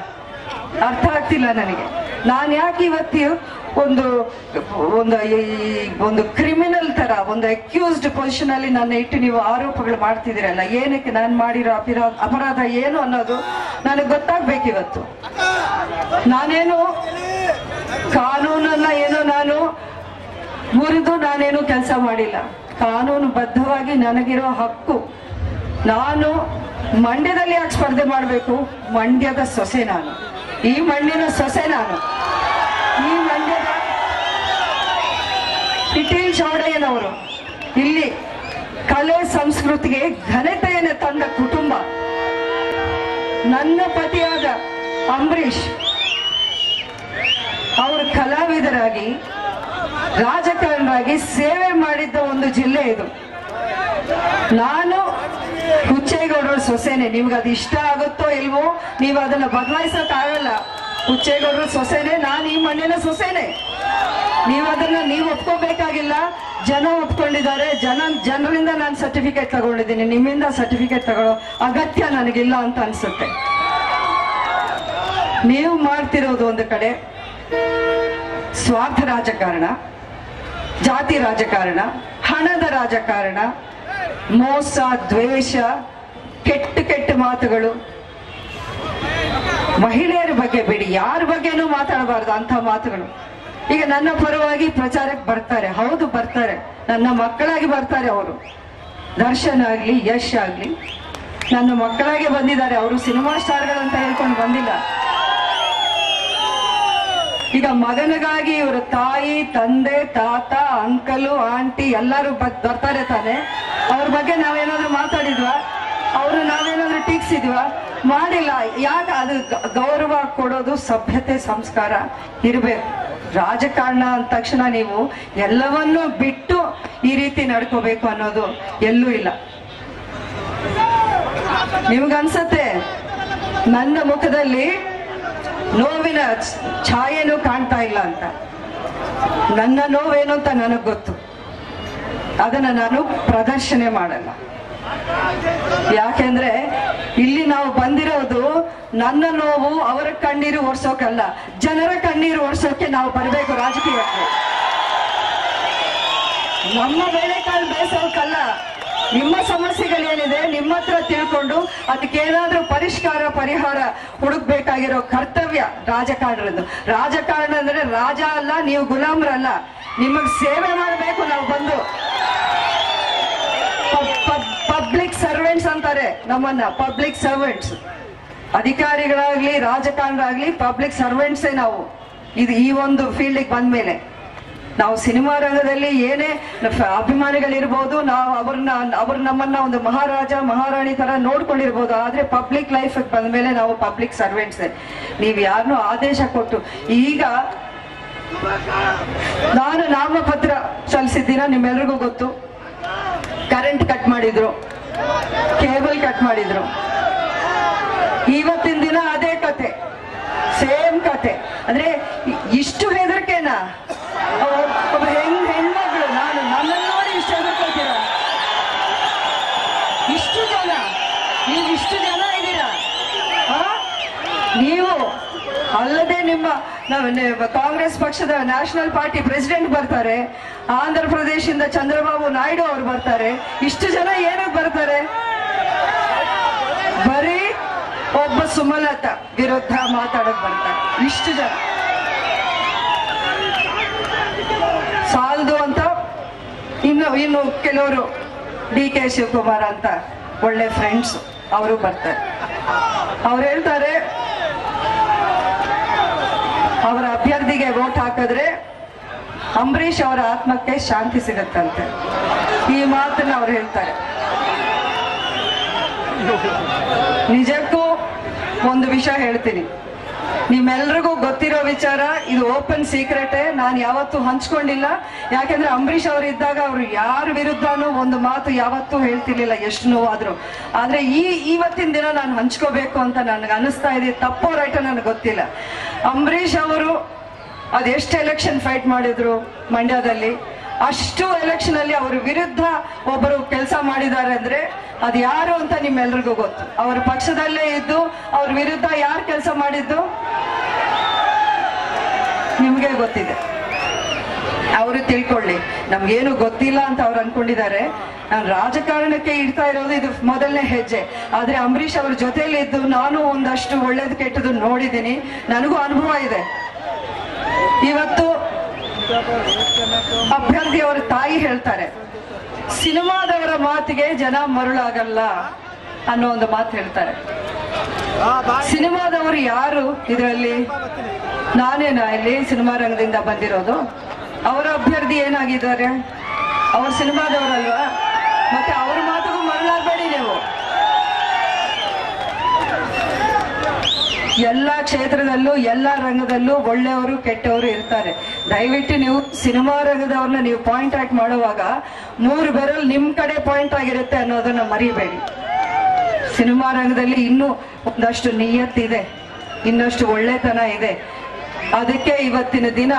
ಅರ್ಥ ಆಗ್ತಿಲ್ಲ ನನಗೆ. ನಾನು ಯಾಕೆ ಇವತ್ತು ಒಂದು ಕ್ರಿಮಿನಲ್ ತರ, ಒಂದು ಅಕ್ಯೂಸ್ಡ್ ಪೊಸಿಷನ್ ಅಲ್ಲಿ ನನ್ನ ಇಟ್ಟು ನೀವು ಆರೋಪಗಳು ಮಾಡ್ತಿದ್ದೀರಲ್ಲ, ಏನಕ್ಕೆ ನಾನು ಮಾಡಿರೋ ಅಪರಾಧ ಏನು ಅನ್ನೋದು ನನಗೆ ಗೊತ್ತಾಗ್ಬೇಕಿವತ್ತು. ನಾನೇನು ಕಾನೂನನ್ನ ಏನೋ ನಾನು ಮುರಿದು ನಾನೇನು ಕೆಲಸ ಮಾಡಿಲ್ಲ. ಕಾನೂನು ಬದ್ಧವಾಗಿ ನನಗಿರೋ ಹಕ್ಕು. ನಾನು ಮಂಡ್ಯದಲ್ಲಿ ಯಾಕೆ ಸ್ಪರ್ಧೆ ಮಾಡಬೇಕು? ಮಂಡ್ಯದ ಸೊಸೆ ನಾನು, ಈ ಮಣ್ಣಿನ ಸೊಸೆ ನಾನು. ಈ ಮಂಡ್ಯದ ಪಿಟೀಲ್ ಚೌಡಯ್ಯನವರು ಇಲ್ಲಿ ಕಲೆ ಸಂಸ್ಕೃತಿಗೆ ಘನತೆಯನ್ನು ತಂದ ಕುಟುಂಬ. ನನ್ನ ಪತಿಯಾದ ಅಂಬರೀಷ್ ಅವರು ಕಲಾವಿದರಾಗಿ, ರಾಜಕಾರಣರಾಗಿ ಸೇವೆ ಮಾಡಿದ್ದ ಒಂದು ಜಿಲ್ಲೆ ಇದು. ನಾನು ಹುಚ್ಚೇಗೌಡರ ಸೊಸೆನೆ. ನಿಮ್ಗೆ ಅದು ಇಷ್ಟ ಆಗುತ್ತೋ ಇಲ್ವೋ, ನೀವು ಅದನ್ನ ಬದಲಾಯಿಸಕ್ ಆಗಲ್ಲ. ಹುಚ್ಚೇಗೌಡರ ಸೊಸೆನೆ, ನಾನು ಈ ಮಣ್ಣಿನ ಸೊಸೆನೆ. ನೀವು ಅದನ್ನ ನೀವು ಒಪ್ಕೋಬೇಕಾಗಿಲ್ಲ, ಜನ ಒಪ್ಕೊಂಡಿದ್ದಾರೆ. ಜನರಿಂದ ನಾನು ಸರ್ಟಿಫಿಕೇಟ್ ತಗೊಂಡಿದ್ದೀನಿ, ನಿಮ್ಮಿಂದ ಸರ್ಟಿಫಿಕೇಟ್ ತಗೊಳ್ಳೋ ಅಗತ್ಯ ನನಗಿಲ್ಲ ಅಂತ ಅನ್ಸುತ್ತೆ. ನೀವು ಮಾಡ್ತಿರೋದು ಒಂದು ಕಡೆ ಸ್ವಾರ್ಥ ರಾಜಕಾರಣ, ಜಾತಿ ರಾಜಕಾರಣ, ಹಣದ ರಾಜಕಾರಣ, ಮೋಸ, ದ್ವೇಷ, ಕೆಟ್ಟ ಮಾತುಗಳು. ಮಹಿಳೆಯರ ಬಗ್ಗೆ ಬಿಡಿ, ಯಾರ ಬಗ್ಗೆನೂ ಮಾತಾಡಬಾರ್ದು ಅಂತ ಮಾತುಗಳು. ಈಗ ನನ್ನ ಪರವಾಗಿ ಪ್ರಚಾರಕ್ಕೆ ಬರ್ತಾರೆ, ಹೌದು ಬರ್ತಾರೆ, ನನ್ನ ಮಕ್ಕಳಾಗಿ ಬರ್ತಾರೆ. ಅವರು ದರ್ಶನ್ ಆಗ್ಲಿ, ಯಶ್ ಆಗ್ಲಿ ನನ್ನ ಮಕ್ಕಳಾಗೆ ಬಂದಿದ್ದಾರೆ. ಅವರು ಸಿನಿಮಾ ಸ್ಟಾರ್ಗಳಂತ ಹೇಳ್ಕೊಂಡು ಬಂದಿಲ್ಲ. ಈಗ ಮಗನಿಗಾಗಿ ಇವರ ತಾಯಿ, ತಂದೆ, ತಾತ, ಅಂಕಲು, ಆಂಟಿ ಎಲ್ಲರೂ ಬರ್ತಾರೆ ತಾನೆ. ಅವ್ರ ಬಗ್ಗೆ ನಾವೇನಾದ್ರೂ ಮಾತಾಡಿದ್ವಾ? ಅವರು ನಾವೇನಾದ್ರೂ ಟೀಕ್ಸಿದ್ವಾ? ಮಾಡಿಲ್ಲ. ಯಾಕೆ? ಅದು ಗೌರವ ಕೊಡೋದು ಸಭ್ಯತೆ, ಸಂಸ್ಕಾರ ಇರಬೇಕು. ರಾಜಕಾರಣ ಅಂದ ತಕ್ಷಣ ನೀವು ಎಲ್ಲವನ್ನೂ ಬಿಟ್ಟು ಈ ರೀತಿ ನಡ್ಕೋಬೇಕು ಅನ್ನೋದು ಎಲ್ಲೂ ಇಲ್ಲ. ನಿಮ್ಗನ್ಸತ್ತೆ ನನ್ನ ಮುಖದಲ್ಲಿ ನೋವಿನ ಛಾಯೆನೂ ಕಾಣ್ತಾ ಇಲ್ಲ ಅಂತ. ನನ್ನ ನೋವೇನು ಅಂತ ನನಗ್ ಗೊತ್ತು. ಅದನ್ನ ನಾನು ಪ್ರದರ್ಶನ ಮಾಡಲ್ಲ. ಯಾಕೆಂದ್ರೆ ಇಲ್ಲಿ ನಾವು ಬಂದಿರೋದು ನನ್ನ ನೋವು ಅವರ ಕಣ್ಣೀರು ಒರೆಸೋಕಲ್ಲ, ಜನರ ಕಣ್ಣೀರು ಒರೆಸೋಕೆ ನಾವು ಬರಬೇಕು ರಾಜಕೀಯಕ್ಕೆ. ನಮ್ಮ ಬೇಳೆಕಾಳು ಬೇಯಿಸೋಕಲ್ಲ. ನಿಮ್ಮ ಸಮಸ್ಯೆಗಳೇನಿದೆ ನಿಮ್ಮ ಹತ್ರ ತಿಳ್ಕೊಂಡು ಅದಕ್ಕೇನಾದ್ರೂ ಪರಿಹಾರ ಹುಡುಕ್ಬೇಕಾಗಿರೋ ಕರ್ತವ್ಯ ರಾಜಕಾರಣದ್ದು. ರಾಜಕಾರಣ ಅಂದ್ರೆ ರಾಜ ಅಲ್ಲ, ನೀವು ಗುಲಾಮರಲ್ಲ. ನಿಮಗ್ ಸೇವೆ ಮಾಡಬೇಕು ನಾವು ಬಂದು. ಪಬ್ಲಿಕ್ ಸರ್ವೆಂಟ್ಸ್ ಅಂತಾರೆ ನಮ್ಮನ್ನ, ಪಬ್ಲಿಕ್ ಸರ್ವೆಂಟ್ಸ್. ಅಧಿಕಾರಿಗಳಾಗ್ಲಿ ರಾಜಕಾರಣರಾಗ್ಲಿ ಪಬ್ಲಿಕ್ ಸರ್ವೆಂಟ್ಸೇ ನಾವು. ಈ ಒಂದು ಫೀಲ್ಡಿಗೆ ಬಂದ್ಮೇಲೆ ನಾವು ಸಿನಿಮಾ ರಂಗದಲ್ಲಿ ಏನೇ ಅಭಿಮಾನಿಗಳಿರ್ಬೋದು, ನಾವು ಅವ್ರು ನಮ್ಮನ್ನ ಒಂದು ಮಹಾರಾಜ ಮಹಾರಾಣಿ ತರ ನೋಡ್ಕೊಂಡಿರ್ಬೋದು, ಆದ್ರೆ ಪಬ್ಲಿಕ್ ಲೈಫ್ ಬಂದ್ಮೇಲೆ ನಾವು ಪಬ್ಲಿಕ್ ಸರ್ವೆಂಟ್ಸೇ. ನೀವ್ ಯಾರನ್ನೂ ಆದೇಶ ಕೊಟ್ಟು, ಈಗ ನಾನು ನಾಮಪತ್ರ ಸಲ್ಲಿಸಿದ್ದೀನ ನಿಮ್ಮೆಲ್ರಿಗೂ ಗೊತ್ತು. ಕರೆಂಟ್ ಕಟ್ ಮಾಡಿದ್ರು, ಕೇಬಲ್ ಕಟ್ ಮಾಡಿದ್ರು. ಇವತ್ತಿನ ದಿನ ಅದೇ ಕತೆ, ಸೇಮ್ ಕತೆ. ಅಂದ್ರೆ ಇಷ್ಟು ಹೆದರಿಕೆನಾ? ಒಬ್ಬ ಹೆಣ್ಮಗಳು, ನನ್ನನ್ನು ನೋಡಿ ಇಷ್ಟು ಹೆದರ್ಕೊಳ್ತೀರ? ಇಷ್ಟು ಜನ, ನೀವು ಇಷ್ಟು ಜನ ಇದ್ದೀರಾ. ನೀವು ಅಲ್ಲದೆ ನಿಮ್ಮ ಕಾಂಗ್ರೆಸ್ ಪಕ್ಷದ ನ್ಯಾಷನಲ್ ಪಾರ್ಟಿ ಪ್ರೆಸಿಡೆಂಟ್ ಬರ್ತಾರೆ, ಆಂಧ್ರ ಪ್ರದೇಶದಿಂದ ಚಂದ್ರಬಾಬು ನಾಯ್ಡು ಅವರು ಬರ್ತಾರೆ. ಇಷ್ಟು ಜನ ಏನಕ್ಕೆ ಬರ್ತಾರೆ? ಬರೀ ಒಬ್ಬ ಸುಮಲತಾ ವಿರುದ್ಧ ಮಾತಾಡಕ್ ಬರ್ತಾರೆ. ಇಷ್ಟು ಜನ ಸಾಲದು ಅಂತ ಇನ್ನು ಕೆಲವರು DK ಶಿವಕುಮಾರ್ ಅಂತ ಒಳ್ಳೆ ಫ್ರೆಂಡ್ಸ್ ಅವರು ಬರ್ತಾರೆ. ಅವ್ರು ಹೇಳ್ತಾರೆ ಅವರ ಅಭ್ಯರ್ಥಿಗೆ ವೋಟ್ ಹಾಕಿದ್ರೆ ಅಂಬರೀಷ್ ಅವರ ಆತ್ಮಕ್ಕೆ ಶಾಂತಿ ಸಿಗತ್ತಂತೆ. ಈ ಮಾತನ್ನ ಅವ್ರು ಹೇಳ್ತಾರೆ. ನಿಜಕ್ಕೂ ಒಂದು ವಿಷಯ ಹೇಳ್ತೀನಿ, ನಿಮ್ಮೆಲ್ರಿಗೂ ಗೊತ್ತಿರೋ ವಿಚಾರ, ಇದು ಓಪನ್ ಸೀಕ್ರೆಟೇ. ನಾನು ಯಾವತ್ತೂ ಹಂಚ್ಕೊಂಡಿಲ್ಲ. ಯಾಕೆಂದ್ರೆ ಅಂಬರೀಷ್ ಅವರು ಇದ್ದಾಗ ಅವ್ರು ಯಾರ ವಿರುದ್ಧನೂ ಒಂದು ಮಾತು ಯಾವತ್ತೂ ಹೇಳ್ತಿರ್ಲಿಲ್ಲ, ಎಷ್ಟು ನೋವಾದ್ರು. ಆದ್ರೆ ಇವತ್ತಿನ ದಿನ ನಾನು ಹಂಚ್ಕೋಬೇಕು ಅಂತ ನನಗೆ ಅನಿಸ್ತಾ ಇದೆ. ತಪ್ಪೋ ರೈಟೋ ನನಗೆ ಗೊತ್ತಿಲ್ಲ. ಅಂಬರೀಷ್ ಅವರು ಅದೆಷ್ಟು ಎಲೆಕ್ಷನ್ ಫೈಟ್ ಮಾಡಿದ್ರು ಮಂಡ್ಯದಲ್ಲಿ, ಅಷ್ಟು ಎಲೆಕ್ಷನ್ ಅಲ್ಲಿ ಅವ್ರ ವಿರುದ್ಧ ಒಬ್ಬರು ಕೆಲಸ ಮಾಡಿದ್ದಾರೆ ಅಂದ್ರೆ ಅದು ಯಾರು ಅಂತ ನಿಮ್ಮೆಲ್ರಿಗೂ ಗೊತ್ತು. ಅವ್ರ ಪಕ್ಷದಲ್ಲೇ ಇದ್ದು ಅವ್ರ ವಿರುದ್ಧ ಯಾರು ಕೆಲಸ ಮಾಡಿದ್ದು ನಿಮ್ಗೆ ಗೊತ್ತಿದೆ. ಅವರು ತಿಳ್ಕೊಳ್ಳಿ, ನಮ್ಗೇನು ಗೊತ್ತಿಲ್ಲ ಅಂತ ಅವ್ರು ಅನ್ಕೊಂಡಿದ್ದಾರೆ. ನಾನು ರಾಜಕಾರಣಕ್ಕೆ ಇಡ್ತಾ ಇರೋದು ಇದು ಮೊದಲನೇ ಹೆಜ್ಜೆ. ಆದ್ರೆ ಅಂಬರೀಷ್ ಅವ್ರ ಜೊತೆಲಿ ಇದ್ದು ನಾನು ಒಂದಷ್ಟು ಒಳ್ಳೇದು ಕೆಟ್ಟದ್ದು ನೋಡಿದ್ದೀನಿ, ನನಗೂ ಅನುಭವ ಇದೆ. ಇವತ್ತು ಅಭ್ಯರ್ಥಿಯವರ ತಾಯಿ ಹೇಳ್ತಾರೆ, ಸಿನಿಮಾದವರ ಮಾತಿಗೆ ಜನ ಮರುಳಾಗಲ್ಲ ಅನ್ನೋ ಒಂದು ಮಾತು ಹೇಳ್ತಾರೆ. ಸಿನಿಮಾದವರು ಯಾರು ಇದರಲ್ಲಿ? ನಾನೇನಾ ಇಲ್ಲಿ ಸಿನಿಮಾ ರಂಗದಿಂದ ಬಂದಿರೋದು? ಅವರ ಅಭ್ಯರ್ಥಿ ಏನಾಗಿದ್ದಾರೆ? ಅವ್ರ ಸಿನಿಮಾದವರಲ್ವಾ? ಮತ್ತೆ ಅವ್ರ ಮಾತಿಗೂ ಮರಳಾಗಬೇಡಿ ನೀವು. ಎಲ್ಲಾ ಕ್ಷೇತ್ರದಲ್ಲೂ ಎಲ್ಲಾ ರಂಗದಲ್ಲೂ ಒಳ್ಳೆಯವರು ಕೆಟ್ಟವರು ಇರ್ತಾರೆ. ದಯವಿಟ್ಟು ನೀವು ಸಿನಿಮಾ ರಂಗದವ್ರನ್ನ ನೀವು ಪಾಯಿಂಟ್ ಔಟ್ ಮಾಡುವಾಗ 3 ಬೆರಳು ನಿಮ್ ಕಡೆ ಪಾಯಿಂಟ್ ಆಗಿರುತ್ತೆ ಅನ್ನೋದನ್ನ ಮರಿಬೇಡಿ. ಸಿನಿಮಾ ರಂಗದಲ್ಲಿ ಇನ್ನೂ ಒಂದಷ್ಟು ನಿಯತ್ತಿದೆ, ಇನ್ನಷ್ಟು ಒಳ್ಳೆತನ ಇದೆ. ಅದಕ್ಕೆ ಇವತ್ತಿನ ದಿನ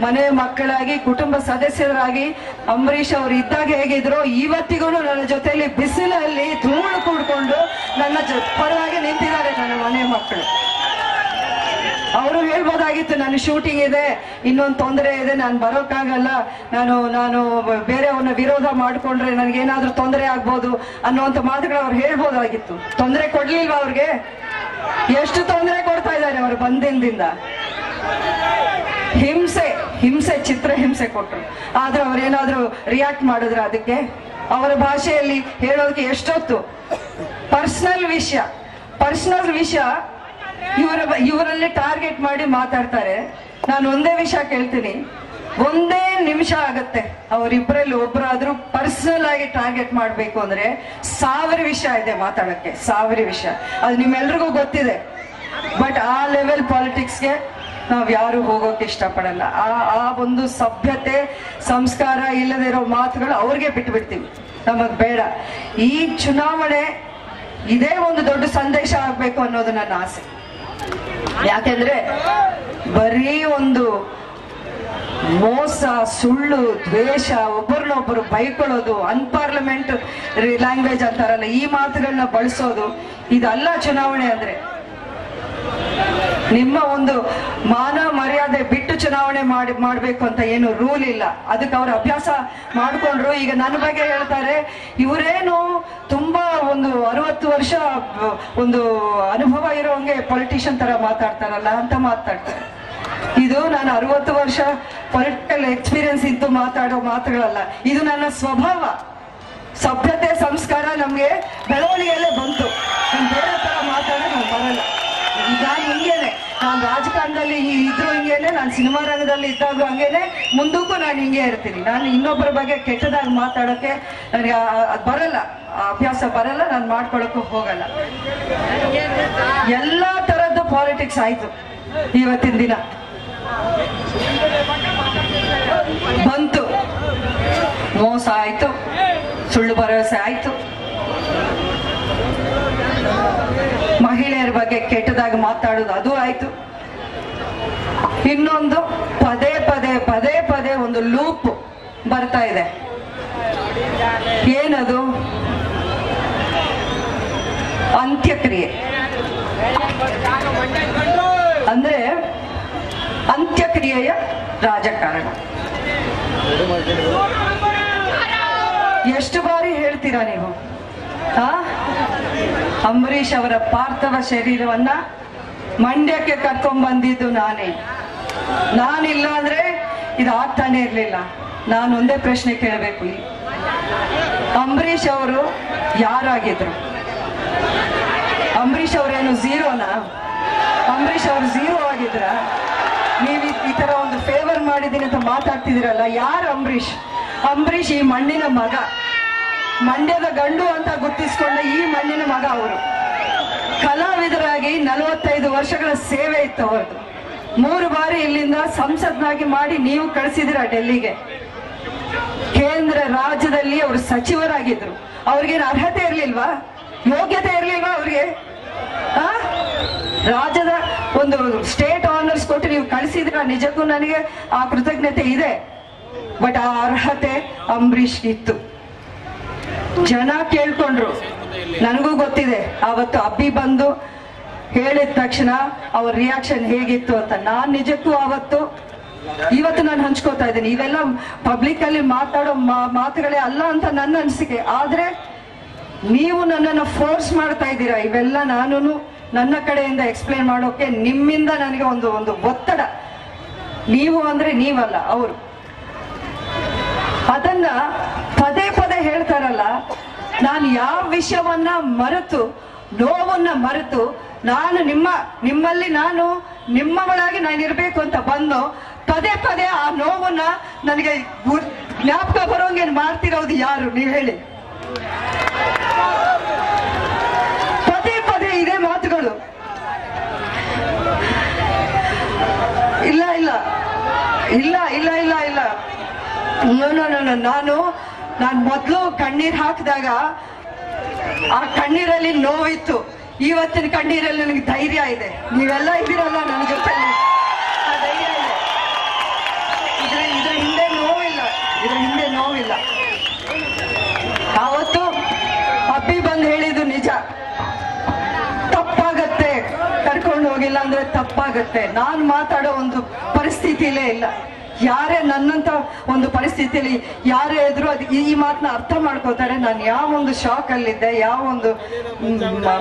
ಮನೆ ಮಕ್ಕಳಾಗಿ ಕುಟುಂಬ ಸದಸ್ಯರಾಗಿ ಅಂಬರೀಷ್ ಅವರು ಇದ್ದಾಗ ಹೇಗಿದ್ರು ಇವತ್ತಿಗೂ ನನ್ನ ಜೊತೆಯಲ್ಲಿ ಬಿಸಿಲಲ್ಲಿ ಧೂಳು ಕೂಡ್ಕೊಂಡು ನನ್ನ ಪರವಾಗಿ ನಿಂತಿದ್ದಾರೆ ನನ್ನ ಮನೆ ಮಕ್ಕಳು. ಅವರು ಹೇಳ್ಬೋದಾಗಿತ್ತು, ನನ್ನ ಶೂಟಿಂಗ್ ಇದೆ, ಇನ್ನೊಂದು ತೊಂದರೆ ಇದೆ, ನಾನು ಬರೋಕ್ಕಾಗಲ್ಲ, ನಾನು ಬೇರೆಯವ್ರನ್ನ ವಿರೋಧ ಮಾಡ್ಕೊಂಡ್ರೆ ನನಗೇನಾದ್ರೂ ತೊಂದರೆ ಆಗ್ಬೋದು ಅನ್ನುವಂಥ ಮಾತುಗಳು ಅವ್ರು ಹೇಳ್ಬೋದಾಗಿತ್ತು. ತೊಂದರೆ ಕೊಡ್ಲಿಲ್ವಾ ಅವ್ರಿಗೆ? ಎಷ್ಟು ತೊಂದರೆ ಕೊಡ್ತಾ ಇದ್ದಾರೆ ಅವರು ಬಂದಿಂದ. ಹಿಂಸೆ ಚಿತ್ರ ಹಿಂಸೆ ಕೊಟ್ರು. ಆದ್ರೆ ಅವ್ರೇನಾದ್ರೂ ರಿಯಾಕ್ಟ್ ಮಾಡಿದ್ರ ಅದಕ್ಕೆ? ಅವರ ಭಾಷೆಯಲ್ಲಿ ಹೇಳೋದಕ್ಕೆ ಎಷ್ಟೊತ್ತು ಪರ್ಸನಲ್ ವಿಷಯ ಇವರಲ್ಲಿ ಟಾರ್ಗೆಟ್ ಮಾಡಿ ಮಾತಾಡ್ತಾರೆ. ನಾನು ಒಂದೇ ವಿಷಯ ಕೇಳ್ತೀನಿ, ಒಂದೇ ನಿಮಿಷ ಆಗತ್ತೆ ಅವರಿಬ್ಬರಲ್ಲಿ ಒಬ್ಬರಾದ್ರೂ ಪರ್ಸನಲ್ ಆಗಿ ಟಾರ್ಗೆಟ್ ಮಾಡ್ಬೇಕು ಅಂದ್ರೆ 1000 ವಿಷಯ ಇದೆ ಮಾತಾಡಕ್ಕೆ, 1000 ವಿಷಯ. ಅದು ನಿಮ್ಮೆಲ್ರಿಗೂ ಗೊತ್ತಿದೆ. ಬಟ್ ಆ ಲೆವೆಲ್ ಪಾಲಿಟಿಕ್ಸ್ಗೆ ನಾವ್ ಯಾರು ಹೋಗೋಕೆ ಇಷ್ಟಪಡಲ್ಲ. ಆ ಒಂದು ಸಭ್ಯತೆ ಸಂಸ್ಕಾರ ಇಲ್ಲದೆ ಇರೋ ಮಾತುಗಳು ಅವ್ರಿಗೆ ಬಿಟ್ಬಿಡ್ತೀವಿ, ನಮಗ್ ಬೇಡ. ಈ ಚುನಾವಣೆ ಇದೇ ಒಂದು ದೊಡ್ಡ ಸಂದೇಶ ಆಗ್ಬೇಕು ಅನ್ನೋದು ನನ್ನ ಆಸೆ. ಯಾಕೆಂದ್ರೆ ಬರೀ ಒಂದು ಮೋಸ, ಸುಳ್ಳು, ದ್ವೇಷ, ಒಬ್ಬರನ್ನೊಬ್ಬರು ಬೈಕೊಳ್ಳೋದು, ಅನ್ಪಾರ್ಲಿಮೆಂಟ್ ಲ್ಯಾಂಗ್ವೇಜ್ ಅಂತಾರಲ್ಲ, ಈ ಮಾತುಗಳನ್ನ ಬಳಸೋದು ಇದಲ್ಲ ಚುನಾವಣೆ ಅಂದ್ರೆ. ನಿಮ್ಮ ಒಂದು ಮಾನ ಮರ್ಯಾದೆ ಬಿಟ್ಟು ಚುನಾವಣೆ ಮಾಡ್ಬೇಕು ಅಂತ ಏನು ರೂಲ್ ಇಲ್ಲ. ಅದಕ್ಕೆ ಅವ್ರ ಅಭ್ಯಾಸ ಮಾಡ್ಕೊಂಡ್ರು. ಈಗ ನನ್ನ ಬಗ್ಗೆ ಹೇಳ್ತಾರೆ, ಇವರೇನು ತುಂಬಾ ಒಂದು 60 ವರ್ಷ ಒಂದು ಅನುಭವ ಇರೋಂಗೆ ಪೊಲಿಟಿಷಿಯನ್ ತರ ಮಾತಾಡ್ತಾರಲ್ಲ ಅಂತ ಮಾತಾಡ್ತಾರೆ. ಇದು ನಾನು 60 ವರ್ಷ ಪೊಲಿಟಿಕಲ್ ಎಕ್ಸ್ಪೀರಿಯನ್ಸ್ ಇದ್ದು ಮಾತಾಡೋ ಮಾತುಗಳಲ್ಲ, ಇದು ನನ್ನ ಸ್ವಭಾವ. ಸಭ್ಯತೆ ಸಂಸ್ಕಾರ ನಮ್ಗೆ ಬೆಳವಣಿಗೆಯಲ್ಲೇ ಬಂತು. ನಾನು ಬೇರೆ ತರ ಮಾತಾಡೋ ನಾನು ಬರಲ್ಲ. ನಾನು ಹಿಂಗೇನೆ, ನಾನು ರಾಜಕಾರಣದಲ್ಲಿ ಇದ್ರು ಹಿಂಗೇನೆ, ನಾನು ಸಿನಿಮಾ ರಂಗದಲ್ಲಿ ಇದ್ದಾಗೂ ಹಂಗೇನೆ, ಮುಂದಕ್ಕೂ ನಾನು ಹಿಂಗೆ ಇರ್ತೀನಿ. ನಾನು ಇನ್ನೊಬ್ಬರ ಬಗ್ಗೆ ಕೆಟ್ಟದಾಗಿ ಮಾತಾಡೋಕ್ಕೆ ನನಗೆ ಅದು ಬರಲ್ಲ, ಅಭ್ಯಾಸ ಬರಲ್ಲ, ನಾನು ಮಾಡ್ಕೊಳಕ್ಕೂ ಹೋಗಲ್ಲ. ಎಲ್ಲ ತರದ್ದು ಪಾಲಿಟಿಕ್ಸ್ ಆಯ್ತು ಇವತ್ತಿನ ದಿನ ಬಂತು. ಮೋಸ ಆಯ್ತು, ಸುಳ್ಳು ಭರವಸೆ ಆಯ್ತು, ಮಹಿಳೆಯರ ಬಗ್ಗೆ ಕೆಟ್ಟದಾಗಿ ಮಾತಾಡೋದು ಅದು ಆಯ್ತು. ಇನ್ನೊಂದು ಪದೇ ಪದೇ ಪದೇ ಪದೇ ಒಂದು ಲೂಪ್ ಬರ್ತಾ ಇದೆ. ಏನದು? ಅಂತ್ಯಕ್ರಿಯೆ. ಅಂದ್ರೆ ಅಂತ್ಯಕ್ರಿಯೆಯ ರಾಜಕಾರಣ. ಎಷ್ಟು ಬಾರಿ ಹೇಳ್ತೀರಾ ನೀವು? ಅಂಬರೀಷ್ ಅವರ ಪಾರ್ಥಿವ ಶರೀರವನ್ನ ಮಂಡ್ಯಕ್ಕೆ ಕರ್ಕೊಂಡ್ ಬಂದಿದ್ದು ನಾನೇ. ನಾನಿಲ್ಲ ಅಂದ್ರೆ ಇದು ಆಗ್ತಾನೆ ಇರ್ಲಿಲ್ಲ. ನಾನು ಒಂದೇ ಪ್ರಶ್ನೆ ಕೇಳಬೇಕು, ಅಂಬರೀಷ್ ಅವರು ಯಾರಾಗಿದ್ರು? ಅಂಬರೀಷ್ ಅವರೇನು ಝೀರೋನಾ? ಅಂಬರೀಷ್ ಅವರು ಝೀರೋ ಆಗಿದ್ರ? ನೀವು ಈ ತರ ಒಂದು ಫೇವರ್ ಮಾಡಿದೀನಿ ಅಂತ ಮಾತಾಡ್ತಿದಿರಲ್ಲ, ಯಾರು ಅಂಬರೀಷ್? ಅಂಬರೀಷ್ ಈ ಮಣ್ಣಿನ ಮಗ, ಮಂಡ್ಯದ ಗಂಡು ಅಂತ ಗುರ್ತಿಸ್ಕೊಂಡ ಈ ಮಣ್ಣಿನ ಮಗ. ಅವರು ಕಲಾವಿದರಾಗಿ 45 ವರ್ಷಗಳ ಸೇವೆ ಇತ್ತು ಅವರದು. 3 ಬಾರಿ ಇಲ್ಲಿಂದ ಸಂಸತ್ನಾಗಿ ಮಾಡಿ ನೀವು ಕಳಿಸಿದಿರ ಡೆಲ್ಲಿಗೆ. ಕೇಂದ್ರ ರಾಜ್ಯದಲ್ಲಿ ಅವರು ಸಚಿವರಾಗಿದ್ರು. ಅವ್ರಿಗೇನು ಅರ್ಹತೆ ಇರ್ಲಿಲ್ವಾ? ಯೋಗ್ಯತೆ ಇರ್ಲಿಲ್ವಾ ಅವ್ರಿಗೆ? ರಾಜ್ಯದ ಒಂದು ಸ್ಟೇಟ್ ಆನರ್ಸ್ ಕೊಟ್ಟು ನೀವು ಕಳಿಸಿದ್ರ, ನಿಜಕ್ಕೂ ನನಗೆ ಆ ಕೃತಜ್ಞತೆ ಇದೆ. ಬಟ್ ಆ ಅರ್ಹತೆ ಅಂಬರೀಷ್ ಇತ್ತು. ಜನ ಕೇಳ್ಕೊಂಡ್ರು, ನನಗೂ ಗೊತ್ತಿದೆ. ಅವತ್ತು ಅಬ್ಬಿ ಬಂದು ಹೇಳಿದ ತಕ್ಷಣ ಅವ್ರ ರಿಯಾಕ್ಷನ್ ಹೇಗಿತ್ತು ಅಂತ. ನಾನ್ ನಿಜಕ್ಕೂ ಇವತ್ತು ನಾನು ಹಂಚ್ಕೋತಾ ಇದ್ದೀನಿ. ಇವೆಲ್ಲ ಪಬ್ಲಿಕ್ ಅಲ್ಲಿ ಮಾತಾಡೋ ಮಾತುಗಳೇ ಅಲ್ಲ ಅಂತ ನನ್ನ ಅನಿಸಿಕೆ. ಆದ್ರೆ ನೀವು ನನ್ನನ್ನು ಫೋರ್ಸ್ ಮಾಡ್ತಾ ಇದ್ದೀರಾ. ಇವೆಲ್ಲ ನಾನು ನನ್ನ ಕಡೆಯಿಂದ ಎಕ್ಸ್ಪ್ಲೇನ್ ಮಾಡೋಕೆ ನಿಮ್ಮಿಂದ ನನಗೆ ಒಂದು ಒತ್ತಡ. ನೀವು ಅಂದ್ರೆ ನೀವಲ್ಲ, ಅವರು. ಅದನ್ನ ಪದೇ ಪದೇ ಹೇಳ್ತಾರಲ್ಲ. ನಾನು ಯಾವ ವಿಷಯವನ್ನ ಮರೆತು, ನೋವನ್ನ ಮರೆತು, ನಾನು ನಿಮ್ಮಲ್ಲಿ ನಾನು ನಿಮ್ಮವಳಾಗಿ ನಾನಿರ್ಬೇಕು ಅಂತ ಬಂದು ಪದೇ ಪದೇ ಆ ನೋವನ್ನ ನನಗೆ ಜ್ಞಾಪಕ ಬರೋಂಗೆ ಮಾಡ್ತಿರೋದು ಯಾರು? ನೀವು ಹೇಳಿ. ಪದೇ ಪದೇ ಇದೇ ಮಾತುಗಳು. ಇಲ್ಲ ಇಲ್ಲ ಇಲ್ಲ ಇಲ್ಲ ಇಲ್ಲ ಇಲ್ಲ ನಾನು ಮೊದಲು ಕಣ್ಣೀರ್ ಹಾಕಿದಾಗ ಆ ಕಣ್ಣೀರಲ್ಲಿ ನೋವಿತ್ತು. ಇವತ್ತಿನ ಕಣ್ಣೀರಲ್ಲಿ ನನಗೆ ಧೈರ್ಯ ಇದೆ. ನೀವೆಲ್ಲ ಇದ್ದೀರಲ್ಲ ನನ್ನ ಜೊತೆ, ಆ ಧೈರ್ಯ ಇದೆ. ಇದ್ರ ಹಿಂದೆ ನೋವಿಲ್ಲ. ಆವತ್ತು ಅಬ್ಬಿ ಬಂದು ಹೇಳಿದ್ದು ನಿಜ. ತಪ್ಪಾಗತ್ತೆ, ಕರ್ಕೊಂಡು ಹೋಗಿಲ್ಲ ಅಂದ್ರೆ ತಪ್ಪಾಗತ್ತೆ. ನಾನು ಮಾತಾಡೋ ಒಂದು ಪರಿಸ್ಥಿತಿಲೇ ಇಲ್ಲ. ಯಾರೇ ನನ್ನಂತ ಒಂದು ಪರಿಸ್ಥಿತಿಯಲ್ಲಿ ಯಾರೇ ಇದ್ರು ಅದು ಈ ಮಾತನ್ನ ಅರ್ಥ ಮಾಡ್ಕೋತಾರೆ. ನಾನು ಯಾವ ಒಂದು ಶಾಕ್ ಅಲ್ಲಿದ್ದೆ, ಯಾವ ಒಂದು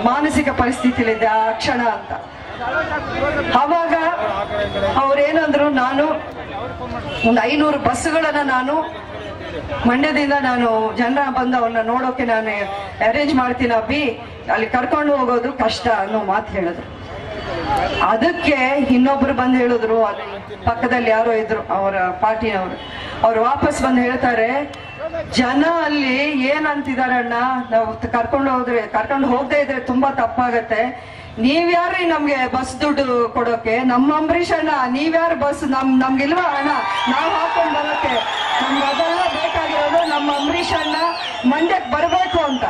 ಮಾನಸಿಕ ಪರಿಸ್ಥಿತಿಲಿದ್ದೆ ಆ ಕ್ಷಣ ಅಂತ. ಅವಾಗ ಅವ್ರೇನಂದ್ರು, ನಾನು ಒಂದು 500 ಬಸ್ಸುಗಳನ್ನ ನಾನು ಮಂಡ್ಯದಿಂದ ನಾನು ಜನರ ಬಂದು ಅವ್ರನ್ನ ನೋಡೋಕೆ ನಾನು ಅರೇಂಜ್ ಮಾಡ್ತೀನಿ ಅಬ್ಬಿ, ಅಲ್ಲಿ ಕರ್ಕೊಂಡು ಹೋಗೋದು ಕಷ್ಟ ಅನ್ನೋ ಮಾತು ಹೇಳಿದ್ರು. ಅದಕ್ಕೆ ಇನ್ನೊಬ್ರು ಬಂದು ಹೇಳಿದ್ರು, ಅಲ್ಲಿ ಪಕ್ಕದಲ್ಲಿ ಯಾರೋ ಇದ್ರು ಅವರ ಪಾರ್ಟಿನವರು. ಅವ್ರು ವಾಪಸ್ ಬಂದು ಹೇಳ್ತಾರೆ, ಜನ ಅಲ್ಲಿ ಏನಂತಿದಾರಣ್ಣ, ನಾವು ಕರ್ಕೊಂಡು ಹೋಗದೆ ಇದ್ರೆ ತುಂಬಾ ತಪ್ಪಾಗತ್ತೆ. ನೀವ್ಯಾರ್ರಿ ನಮ್ಗೆ ಬಸ್ ದುಡ್ಡು ಕೊಡೋಕೆ? ನಮ್ಮ ಅಂಬರೀಷ್ ಅಣ್ಣ, ನೀವ್ಯಾರು ಬಸ್? ನಮ್ಗಿಲ್ವಾ ಹಣ ನಾವು ಹಾಕೊಂಡ್ ಬರೋಕೆ? ನಮ್ಗೆ ಅದೆಲ್ಲ ಬೇಕಾಗಿರೋದು ನಮ್ಮ ಅಂಬರೀಷ್ ಅಣ್ಣ ಮಂಡ್ಯಕ್ಕೆ ಬರ್ಬೇಕು ಅಂತ.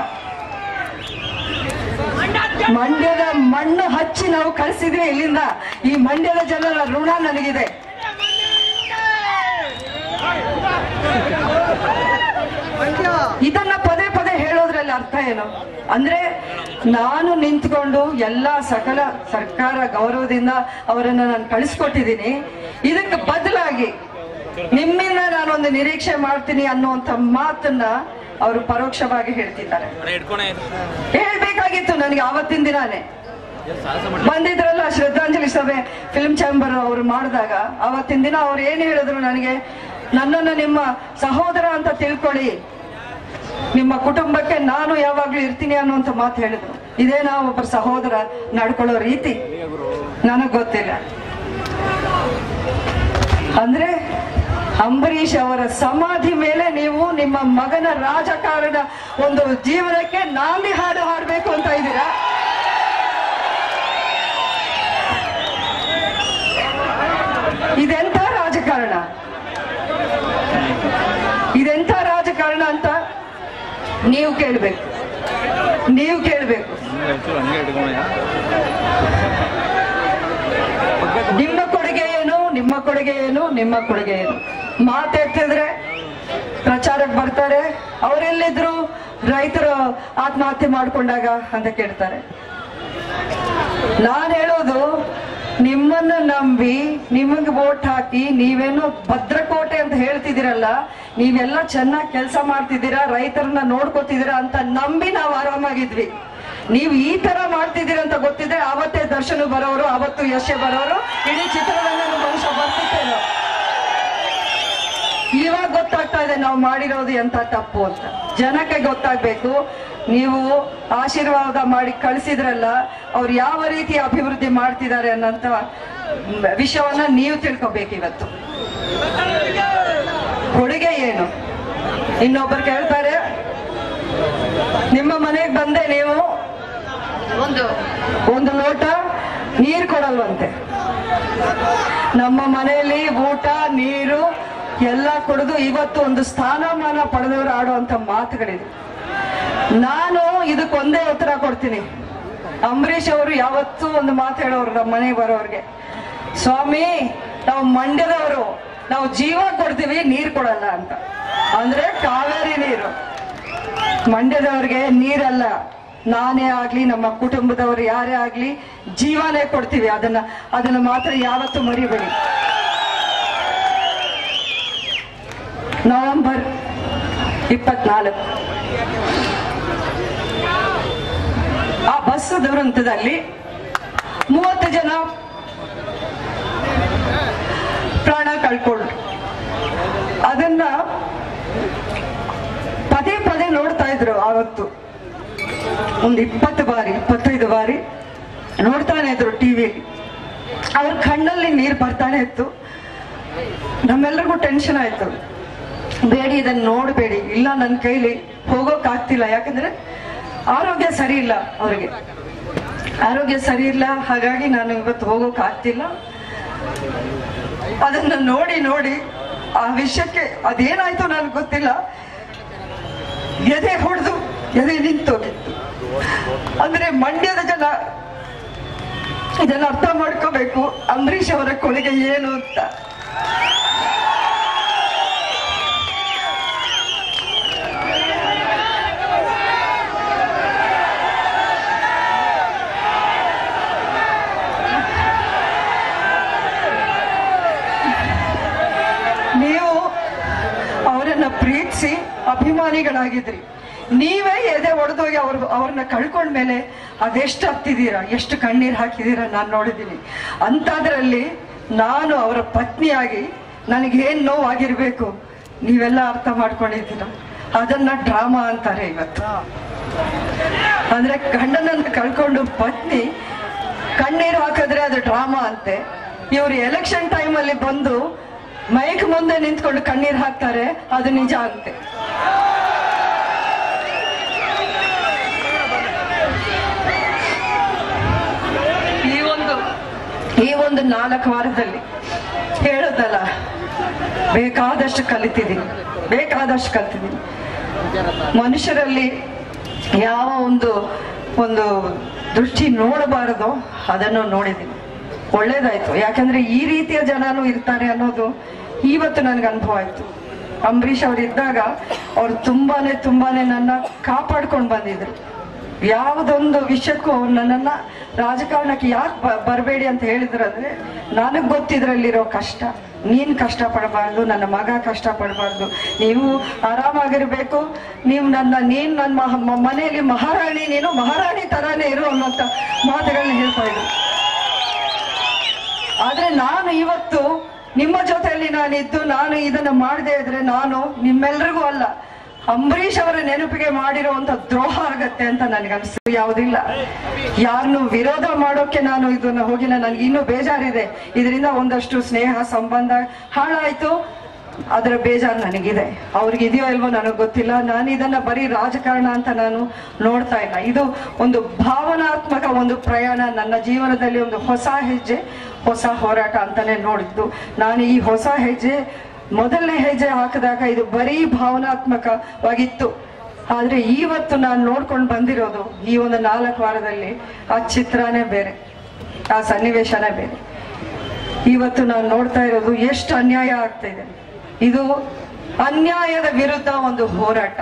ಮಂಡ್ಯದ ಮಣ್ಣು ಹಚ್ಚಿ ನಾವು ಕಳಿಸಿದ್ರೆ ಇಲ್ಲಿಂದ. ಈ ಮಂಡ್ಯದ ಜನರ ಋಣ ನನಗಿದೆ. ಇದನ್ನ ಪದೇ ಪದೇ ಹೇಳೋದ್ರಲ್ಲಿ ಅರ್ಥ ಏನು ಅಂದ್ರೆ, ನಾನು ನಿಂತ್ಕೊಂಡು ಎಲ್ಲ ಸಕಲ ಸರ್ಕಾರ ಗೌರವದಿಂದ ಅವರನ್ನ ನಾನು ಕಳಿಸ್ಕೊಟ್ಟಿದ್ದೀನಿ. ಇದಕ್ಕೆ ಬದಲಾಗಿ ನಿಮ್ಮಿಂದ ನಾನೊಂದು ನಿರೀಕ್ಷೆ ಮಾಡ್ತೀನಿ ಅನ್ನುವಂಥ ಮಾತನ್ನ ಅವರು ಪರೋಕ್ಷವಾಗಿ ಹೇಳ್ತಿದ್ದಾರೆ. ಹೇಳ್ಬೇಕಾಗಿತ್ತು ನನಗೆ ಆವತ್ತಿನ ದಿನಾನೇ. ಬಂದಿದ್ರಲ್ಲ ಶ್ರದ್ಧಾಂಜಲಿ ಸಭೆ ಫಿಲ್ಮ್ ಚಾಂಬರ್ ಅವರು ಮಾಡಿದಾಗ ಅವತ್ತಿನ ದಿನ ಅವ್ರು ಏನು ಹೇಳಿದ್ರು ನನಗೆ, ನನ್ನನ್ನು ನಿಮ್ಮ ಸಹೋದರ ಅಂತ ತಿಳ್ಕೊಳ್ಳಿ, ನಿಮ್ಮ ಕುಟುಂಬಕ್ಕೆ ನಾನು ಯಾವಾಗ್ಲೂ ಇರ್ತೀನಿ ಅನ್ನುವಂತ ಮಾತು ಹೇಳಿದ್ರು. ಇದೇ ನಾವು ಒಬ್ಬ ಸಹೋದರ ನಡ್ಕೊಳ್ಳೋ ರೀತಿ ನನಗ್ ಗೊತ್ತಿಲ್ಲ. ಅಂದ್ರೆ ಅಂಬರೀಷ್ ಅವರ ಸಮಾಧಿ ಮೇಲೆ ನೀವು ನಿಮ್ಮ ಮಗನ ರಾಜಕಾರಣ ಒಂದು ಜೀವನಕ್ಕೆ ನಾಂದಿ ಹಾಡು ಹಾಡ್ಬೇಕು ಅಂತ ಇದ್ದೀರಾ? ಇದೆಂತ ರಾಜಕಾರಣ, ಇದೆಂತ ರಾಜಕಾರಣ ಅಂತ ನೀವು ಕೇಳ್ಬೇಕು. ನಿಮ್ಮ ಕೊಡುಗೆ ಏನು, ನಿಮ್ಮ ಕೊಡುಗೆ ಏನು? ಮಾತೆತ್ತಿದ್ರೆ ಪ್ರಚಾರಕ್ಕೆ ಬರ್ತಾರೆ, ಅವರೆಲ್ಲಿದ್ರು ರೈತರು ಆತ್ಮಹತ್ಯೆ ಮಾಡ್ಕೊಂಡಾಗ ಅಂತ ಕೇಳ್ತಾರೆ. ನಾನು ಹೇಳೋದು, ನಿಮ್ಮನ್ನ ನಂಬಿ ನಿಮಗೆ ವೋಟ್ ಹಾಕಿ ನೀವೇನು ಭದ್ರಕೋಟೆ ಅಂತ ಹೇಳ್ತಿದ್ದೀರಲ್ಲ, ನೀವೆಲ್ಲ ಚೆನ್ನಾಗಿ ಕೆಲಸ ಮಾಡ್ತಿದ್ದೀರಾ, ರೈತರನ್ನ ನೋಡ್ಕೋತಿದ್ದೀರಾ ಅಂತ ನಂಬಿ ನಾವು ಆರಾಮಾಗಿದ್ವಿ. ನೀವು ಈ ತರ ಮಾಡ್ತಿದ್ದೀರ ಅಂತ ಗೊತ್ತಿದ್ರೆ ಅವತ್ತೇ ದರ್ಶನ ಬರೋರು, ಅವತ್ತು ಯಶ ಬರೋರು, ಇಡೀ ಚಿತ್ರರಂಗನ ವಂಶ ಬರ್ತಿತ್ತೇನೋ. ಇವಾಗ ಗೊತ್ತಾಗ್ತಾ ಇದೆ ನಾವು ಮಾಡಿರೋದು ಎಂತ ತಪ್ಪು ಅಂತ. ಜನಕ್ಕೆ ಗೊತ್ತಾಗ್ಬೇಕು. ನೀವು ಆಶೀರ್ವಾದ ಮಾಡಿ ಕಳಿಸಿದ್ರಲ್ಲ, ಅವ್ರು ಯಾವ ರೀತಿ ಅಭಿವೃದ್ಧಿ ಮಾಡ್ತಿದ್ದಾರೆ ಅನ್ನೋಂತ ವಿಷಯವನ್ನ ನೀವು ತಿಳ್ಕೊಬೇಕು. ಇವತ್ತು ಕೊಡುಗೆ ಏನು? ಇನ್ನೊಬ್ಬರು ಕೇಳ್ತಾರೆ, ನಿಮ್ಮ ಮನೆಗೆ ಬಂದೆ ನೀವು ಒಂದು ಲೋಟ ನೀರು ಕೊಡಲ್ವಂತೆ. ನಮ್ಮ ಮನೆಯಲ್ಲಿ ಊಟ ನೀರು ಎಲ್ಲ ಕೊಡದು ಇವತ್ತು ಒಂದು ಸ್ಥಾನಮಾನ ಪಡೆದವರು ಆಡುವಂತ ಮಾತುಗಳಿದೆ. ನಾನು ಇದಕ್ಕೊಂದೇ ಉತ್ತರ ಕೊಡ್ತೀನಿ. ಅಂಬರೀಷ್ ಅವರು ಯಾವತ್ತೂ ಒಂದು ಮಾತು ಹೇಳೋರು ನಮ್ಮ ಮನೆಗೆ ಬರೋರ್ಗೆ, ಸ್ವಾಮಿ ನಾವು ಮಂಡ್ಯದವರು, ನಾವು ಜೀವ ಕೊಡ್ತೀವಿ, ನೀರು ಕೊಡಲ್ಲ ಅಂತ. ಅಂದ್ರೆ ಕಾವೇರಿ ನೀರು. ಮಂಡ್ಯದವ್ರಿಗೆ ನೀರಲ್ಲ, ನಾನೇ ಆಗ್ಲಿ ನಮ್ಮ ಕುಟುಂಬದವರು ಯಾರೇ ಆಗ್ಲಿ ಜೀವನೇ ಕೊಡ್ತೀವಿ. ಅದನ್ನ ಮಾತ್ರ ಯಾವತ್ತೂ ಮರಿಬೇಡಿ. ನವೆಂಬರ್ 24 ಆ ಬಸ್ ದುರಂತದಲ್ಲಿ 30 ಜನ ಪ್ರಾಣ ಕಳ್ಕೊಂಡ್ರು. ಅದನ್ನ ಪದೇ ಪದೇ ನೋಡ್ತಾ ಇದ್ರು. ಆವತ್ತು ಒಂದು 25 ಬಾರಿ ನೋಡ್ತಾನೆ ಇದ್ರು ಟಿವಿಯಲ್ಲಿ. ಅವ್ರ ಕಣ್ಣಲ್ಲಿ ನೀರು ಬರ್ತಾನೆ ಇತ್ತು. ನಮ್ಮೆಲ್ಲರಿಗೂ ಟೆನ್ಷನ್ ಆಯ್ತು. ಬೇಡಿ, ಇದನ್ನ ನೋಡ್ಬೇಡಿ, ಇಲ್ಲ ನನ್ನ ಕೈಲಿ ಹೋಗೋಕ್ ಆಗ್ತಿಲ್ಲ. ಯಾಕಂದ್ರೆ ಆರೋಗ್ಯ ಸರಿ ಇಲ್ಲ, ಅವ್ರಿಗೆ ಆರೋಗ್ಯ ಸರಿ ಇಲ್ಲ. ಹಾಗಾಗಿ ನಾನು ಇವತ್ತು ಹೋಗೋಕ್ ಆಗ್ತಿಲ್ಲ. ಅದನ್ನ ನೋಡಿ ಆ ವಿಷಯಕ್ಕೆ ಅದೇನಾಯ್ತು ನನ್ಗೆ ಗೊತ್ತಿಲ್ಲ, ಎದೆ ಹೊಡೆದು ಎದೆ ನಿಂತೋಗಿತ್ತು. ಅಂದ್ರೆ ಮಂಡ್ಯದ ಜನ ಇದನ್ನ ಅರ್ಥ ಮಾಡ್ಕೋಬೇಕು, ಅಂಬರೀಷ್ ಅವರ ಕೊಡುಗೆ ಏನು ಅಂತ. ನೀವು ಅವರನ್ನ ಪ್ರೀತಿಸಿ ಅಭಿಮಾನಿಗಳಾಗಿದ್ರಿ. ನೀವೇ ಎದೆ ಒಡೆದೋಗಿ ಅವ್ರನ್ನ ಕಳ್ಕೊಂಡ್ಮೇಲೆ ಅದೆಷ್ಟು ಹತ್ತಿದ್ದೀರಾ, ಎಷ್ಟು ಕಣ್ಣೀರು ಹಾಕಿದ್ದೀರಾ ನಾನು ನೋಡಿದ್ದೀನಿ. ಅಂಥದ್ರಲ್ಲಿ ನಾನು ಅವರ ಪತ್ನಿಯಾಗಿ ನನಗೇನು ನೋವಾಗಿರ್ಬೇಕು ನೀವೆಲ್ಲ ಅರ್ಥ ಮಾಡ್ಕೊಂಡಿದ್ದೀರ. ಅದನ್ನ ಡ್ರಾಮಾ ಅಂತಾರೆ ಇವತ್ತು. ಅಂದ್ರೆ ಗಂಡನನ್ನು ಕಳ್ಕೊಂಡು ಪತ್ನಿ ಕಣ್ಣೀರು ಹಾಕಿದ್ರೆ ಅದು ಡ್ರಾಮಾ ಅಂತೆ. ಇವ್ರು ಎಲೆಕ್ಷನ್ ಟೈಮಲ್ಲಿ ಬಂದು ಮೈಕ್ ಮುಂದೆ ನಿಂತ್ಕೊಂಡು ಕಣ್ಣೀರು ಹಾಕ್ತಾರೆ, ಅದು ನಿಜ ಅಂತೆ. ಈ ಒಂದು 4 ವಾರದಲ್ಲಿ ಹೇಳೋದಲ್ಲ, ಬೇಕಾದಷ್ಟು ಕಲಿತಿದ್ದೀನಿ. ಮನುಷ್ಯರಲ್ಲಿ ಯಾವ ಒಂದು ದೃಷ್ಟಿ ನೋಡಬಾರದು ಅದನ್ನು ನೋಡಿದ್ದೀನಿ. ಒಳ್ಳೇದಾಯ್ತು. ಯಾಕಂದ್ರೆ ಈ ರೀತಿಯ ಜನನು ಇರ್ತಾರೆ ಅನ್ನೋದು ಇವತ್ತು ನನ್ಗೆ ಅನುಭವ ಆಯ್ತು. ಅಂಬರೀಷ್ ಅವ್ರು ಇದ್ದಾಗ ಅವ್ರು ತುಂಬಾನೇ ನನ್ನ ಕಾಪಾಡ್ಕೊಂಡು ಬಂದಿದ್ರು. ಯಾವುದೊಂದು ವಿಷಯಕ್ಕೂ ನನ್ನನ್ನ ರಾಜಕಾರಣಕ್ಕೆ ಯಾಕೆ ಬರಬೇಡಿ ಅಂತ ಹೇಳಿದ್ರಂದ್ರೆ, ನನಗೆ ಗೊತ್ತಿದ್ರಲ್ಲಿರೋ ಕಷ್ಟ, ನೀನು ಕಷ್ಟಪಡಬಾರ್ದು, ನನ್ನ ಮಗ ಕಷ್ಟಪಡಬಾರ್ದು, ನೀವು ಆರಾಮಾಗಿರ್ಬೇಕು, ನೀನು ನನ್ನ ಮನೆಯಲ್ಲಿ ಮಹಾರಾಣಿ, ನೀನು ಮಹಾರಾಣಿ ತರಾನೇ ಇರು ಅನ್ನೋಂಥ ಮಾತುಗಳನ್ನ ಹೇಳ್ತಾ ಇದ್ರು. ಆದ್ರೆ ನಾನು ಇವತ್ತು ನಿಮ್ಮ ಜೊತೆಯಲ್ಲಿ ನಾನಿದ್ದು ನಾನು ಇದನ್ನ ಮಾಡದೇ ಇದ್ರೆ ನಾನು ನಿಮ್ಮೆಲ್ರಿಗೂ ಅಲ್ಲ, ಅಂಬರೀಷ್ ಅವರ ನೆನಪಿಗೆ ಮಾಡಿರುವಂತ ದ್ರೋಹ ಆಗತ್ತೆ ಅಂತ ನನಗನ್ಸು ಯಾವುದಿಲ್ಲ. ಯಾರನ್ನು ವಿರೋಧ ಮಾಡೋಕೆ ನಾನು ಇದನ್ನ ಹೋಗಿಲ್ಲ. ನನಗೆ ಇನ್ನೂ ಬೇಜಾರಿದೆ, ಇದರಿಂದ ಒಂದಷ್ಟು ಸ್ನೇಹ ಸಂಬಂಧ ಹಾಳಾಯ್ತು, ಅದರ ಬೇಜಾರು ನನಗಿದೆ. ಅವ್ರಿಗಿದೆಯೋ ಇಲ್ವೋ ನನಗೆ ಗೊತ್ತಿಲ್ಲ. ನಾನು ಇದನ್ನ ಬರೀ ರಾಜಕಾರಣ ಅಂತ ನಾನು ನೋಡ್ತಾ ಇಲ್ಲ. ಇದು ಒಂದು ಭಾವನಾತ್ಮಕ ಒಂದು ಪ್ರಯಾಣ, ನನ್ನ ಜೀವನದಲ್ಲಿ ಒಂದು ಹೊಸ ಹೆಜ್ಜೆ, ಹೊಸ ಹೋರಾಟ ಅಂತಾನೆ ನೋಡಿದ್ದು. ನಾನು ಈ ಹೊಸ ಹೆಜ್ಜೆ ಮೊದಲನೇ ಹೆಜ್ಜೆ ಹಾಕಿದಾಗ ಇದು ಬರೀ ಭಾವನಾತ್ಮಕವಾಗಿತ್ತು. ಆದ್ರೆ ಇವತ್ತು ನಾನು ನೋಡ್ಕೊಂಡು ಬಂದಿರೋದು ಈ ಒಂದು 4 ವಾರದಲ್ಲಿ ಆ ಚಿತ್ರನೇ ಬೇರೆ, ಆ ಸನ್ನಿವೇಶನೇ ಬೇರೆ. ಇವತ್ತು ನಾನು ನೋಡ್ತಾ ಇರೋದು ಎಷ್ಟು ಅನ್ಯಾಯ ಆಗ್ತಾ ಇದೆ. ಇದು ಅನ್ಯಾಯದ ವಿರುದ್ಧ ಒಂದು ಹೋರಾಟ,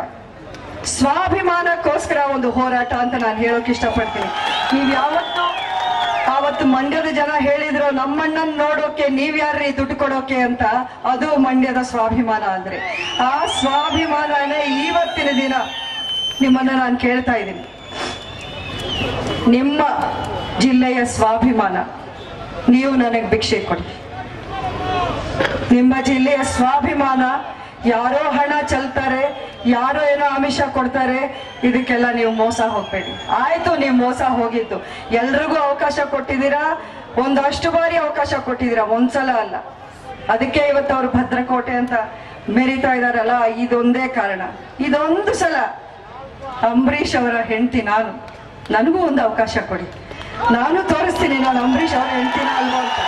ಸ್ವಾಭಿಮಾನಕ್ಕೋಸ್ಕರ ಒಂದು ಹೋರಾಟ ಅಂತ ನಾನು ಹೇಳೋಕೆ ಇಷ್ಟಪಡ್ತೀನಿ. ನೀವು ಆವತ್ತು ಮಂಡ್ಯದ ಜನ ಹೇಳಿದ್ರು, ನಮ್ಮಣ್ಣನ್ ನೋಡೋಕೆ ನೀವ್ಯಾರ್ರಿ ದುಡ್ಡು ಕೊಡೋಕೆ ಅಂತ. ಅದು ಮಂಡ್ಯದ ಸ್ವಾಭಿಮಾನ ಅಂದ್ರೆ. ಆ ಸ್ವಾಭಿಮಾನನೇ ಇವತ್ತಿನ ದಿನ ನಿಮ್ಮನ್ನ ನಾನು ಕೇಳ್ತಾ ಇದ್ದೀನಿ. ನಿಮ್ಮ ಜಿಲ್ಲೆಯ ಸ್ವಾಭಿಮಾನ ನೀವು ನನಗೆ ಭಿಕ್ಷೆ ಕೊಡಿ. ನಿಮ್ಮ ಜಿಲ್ಲೆಯ ಸ್ವಾಭಿಮಾನ ಯಾರೋ ಹಣ ಚೆಲ್ತಾರೆ, ಯಾರೋ ಏನೋ ಆಮಿಷ ಕೊಡ್ತಾರೆ, ಇದಕ್ಕೆಲ್ಲ ನೀವು ಮೋಸ ಹೋಗ್ಬೇಡಿ. ಆಯ್ತು, ನೀವು ಮೋಸ ಹೋಗಿದ್ದು, ಎಲ್ರಿಗೂ ಅವಕಾಶ ಕೊಟ್ಟಿದ್ದೀರಾ, ಒಂದಷ್ಟು ಬಾರಿ ಅವಕಾಶ ಕೊಟ್ಟಿದ್ದೀರಾ, ಒಂದ್ಸಲ ಅಲ್ಲ. ಅದಕ್ಕೆ ಇವತ್ತು ಅವ್ರು ಭದ್ರಕೋಟೆ ಅಂತ ಮೆರಿತಾ ಇದಾರಲ್ಲ, ಇದೊಂದೇ ಕಾರಣ. ಇದೊಂದು ಸಲ ಅಂಬರೀಷ್ ಅವರ ಹೆಂಡತಿ ನನಗೂ ಒಂದು ಅವಕಾಶ ಕೊಡಿ, ನಾನು ತೋರಿಸ್ತೀನಿ ನಾನು ಅಂಬರೀಷ್ ಅವರ ಹೆಂಡತಿನ ಅಲ್ವಾ ಅಂತ.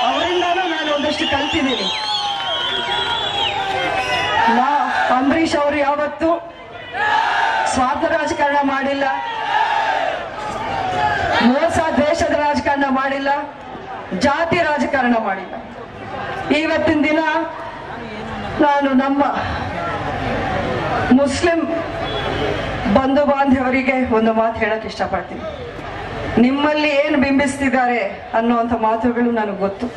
ಅವರಿಂದಾನು ನಾನು ಒಂದಷ್ಟು ಕಲ್ತಿದ್ದೀನಿ. ಅಂಬರೀಷ್ ಅವರು ಯಾವತ್ತು ಸ್ವಾರ್ಥ ರಾಜಕಾರಣ ಮಾಡಿಲ್ಲ, ಮೋಸ ದ್ವೇಷದ ರಾಜಕಾರಣ ಮಾಡಿಲ್ಲ, ಜಾತಿ ರಾಜಕಾರಣ ಮಾಡಿಲ್ಲ. ಇವತ್ತಿನ ದಿನ ನಾನು ನಮ್ಮ ಮುಸ್ಲಿಂ ಬಂಧು ಬಾಂಧವರಿಗೆ ಒಂದು ಮಾತು ಹೇಳಕ್ ಇಷ್ಟಪಡ್ತೀನಿ. ನಿಮ್ಮಲ್ಲಿ ಏನು ಬಿಂಬಿಸ್ತಿದ್ದಾರೆ ಅನ್ನುವಂಥ ಮಾತುಗಳು ನನಗೆ ಗೊತ್ತು.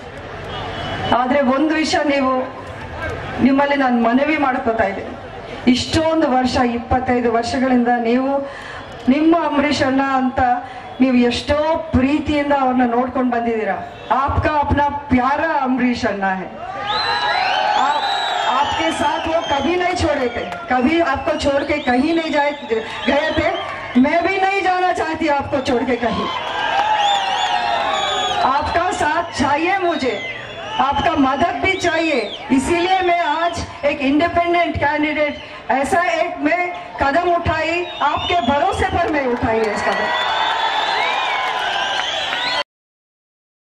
ಆದ್ರೆ ಒಂದು ವಿಷಯ ನಿಮ್ಮಲ್ಲಿ ನಾನು ಮನವಿ ಮಾಡ್ಕೋತಾ ಇದ್ದೀನಿ. ಇಷ್ಟೊಂದು ವರ್ಷ, 25 ವರ್ಷಗಳಿಂದ ನೀವು ನಿಮ್ಮ ಅಂಬರೀಷ್ ಅಣ್ಣ ಅಂತ ನೀವು ಎಷ್ಟೋ ಪ್ರೀತಿಯಿಂದ ಅವ್ರನ್ನ ನೋಡ್ಕೊಂಡು ಬಂದಿದ್ದೀರಾ. ಆಪ್ಕಾ ಅಪ್ನಾ ಪ್ಯಾರಾ ಅಂಬರೀಷ್ ಅಣ್ಣ ಹೈ, आपके साथ वो कभी नहीं छोड़े थे, कभी आपको छोड़ के कहीं नहीं गए थे. मैं भी नहीं जाना चाहती आपको छोड़ के कहीं. आपका साथ चाहिए मुझे, आपका मदद भी चाहिए. इसीलिए मैं आज एक इंडिपेंडेंट कैंडिडेट ऐसा एक मैं कदम उठाई, आपके भरोसे पर मैं उठाई है इस कदम.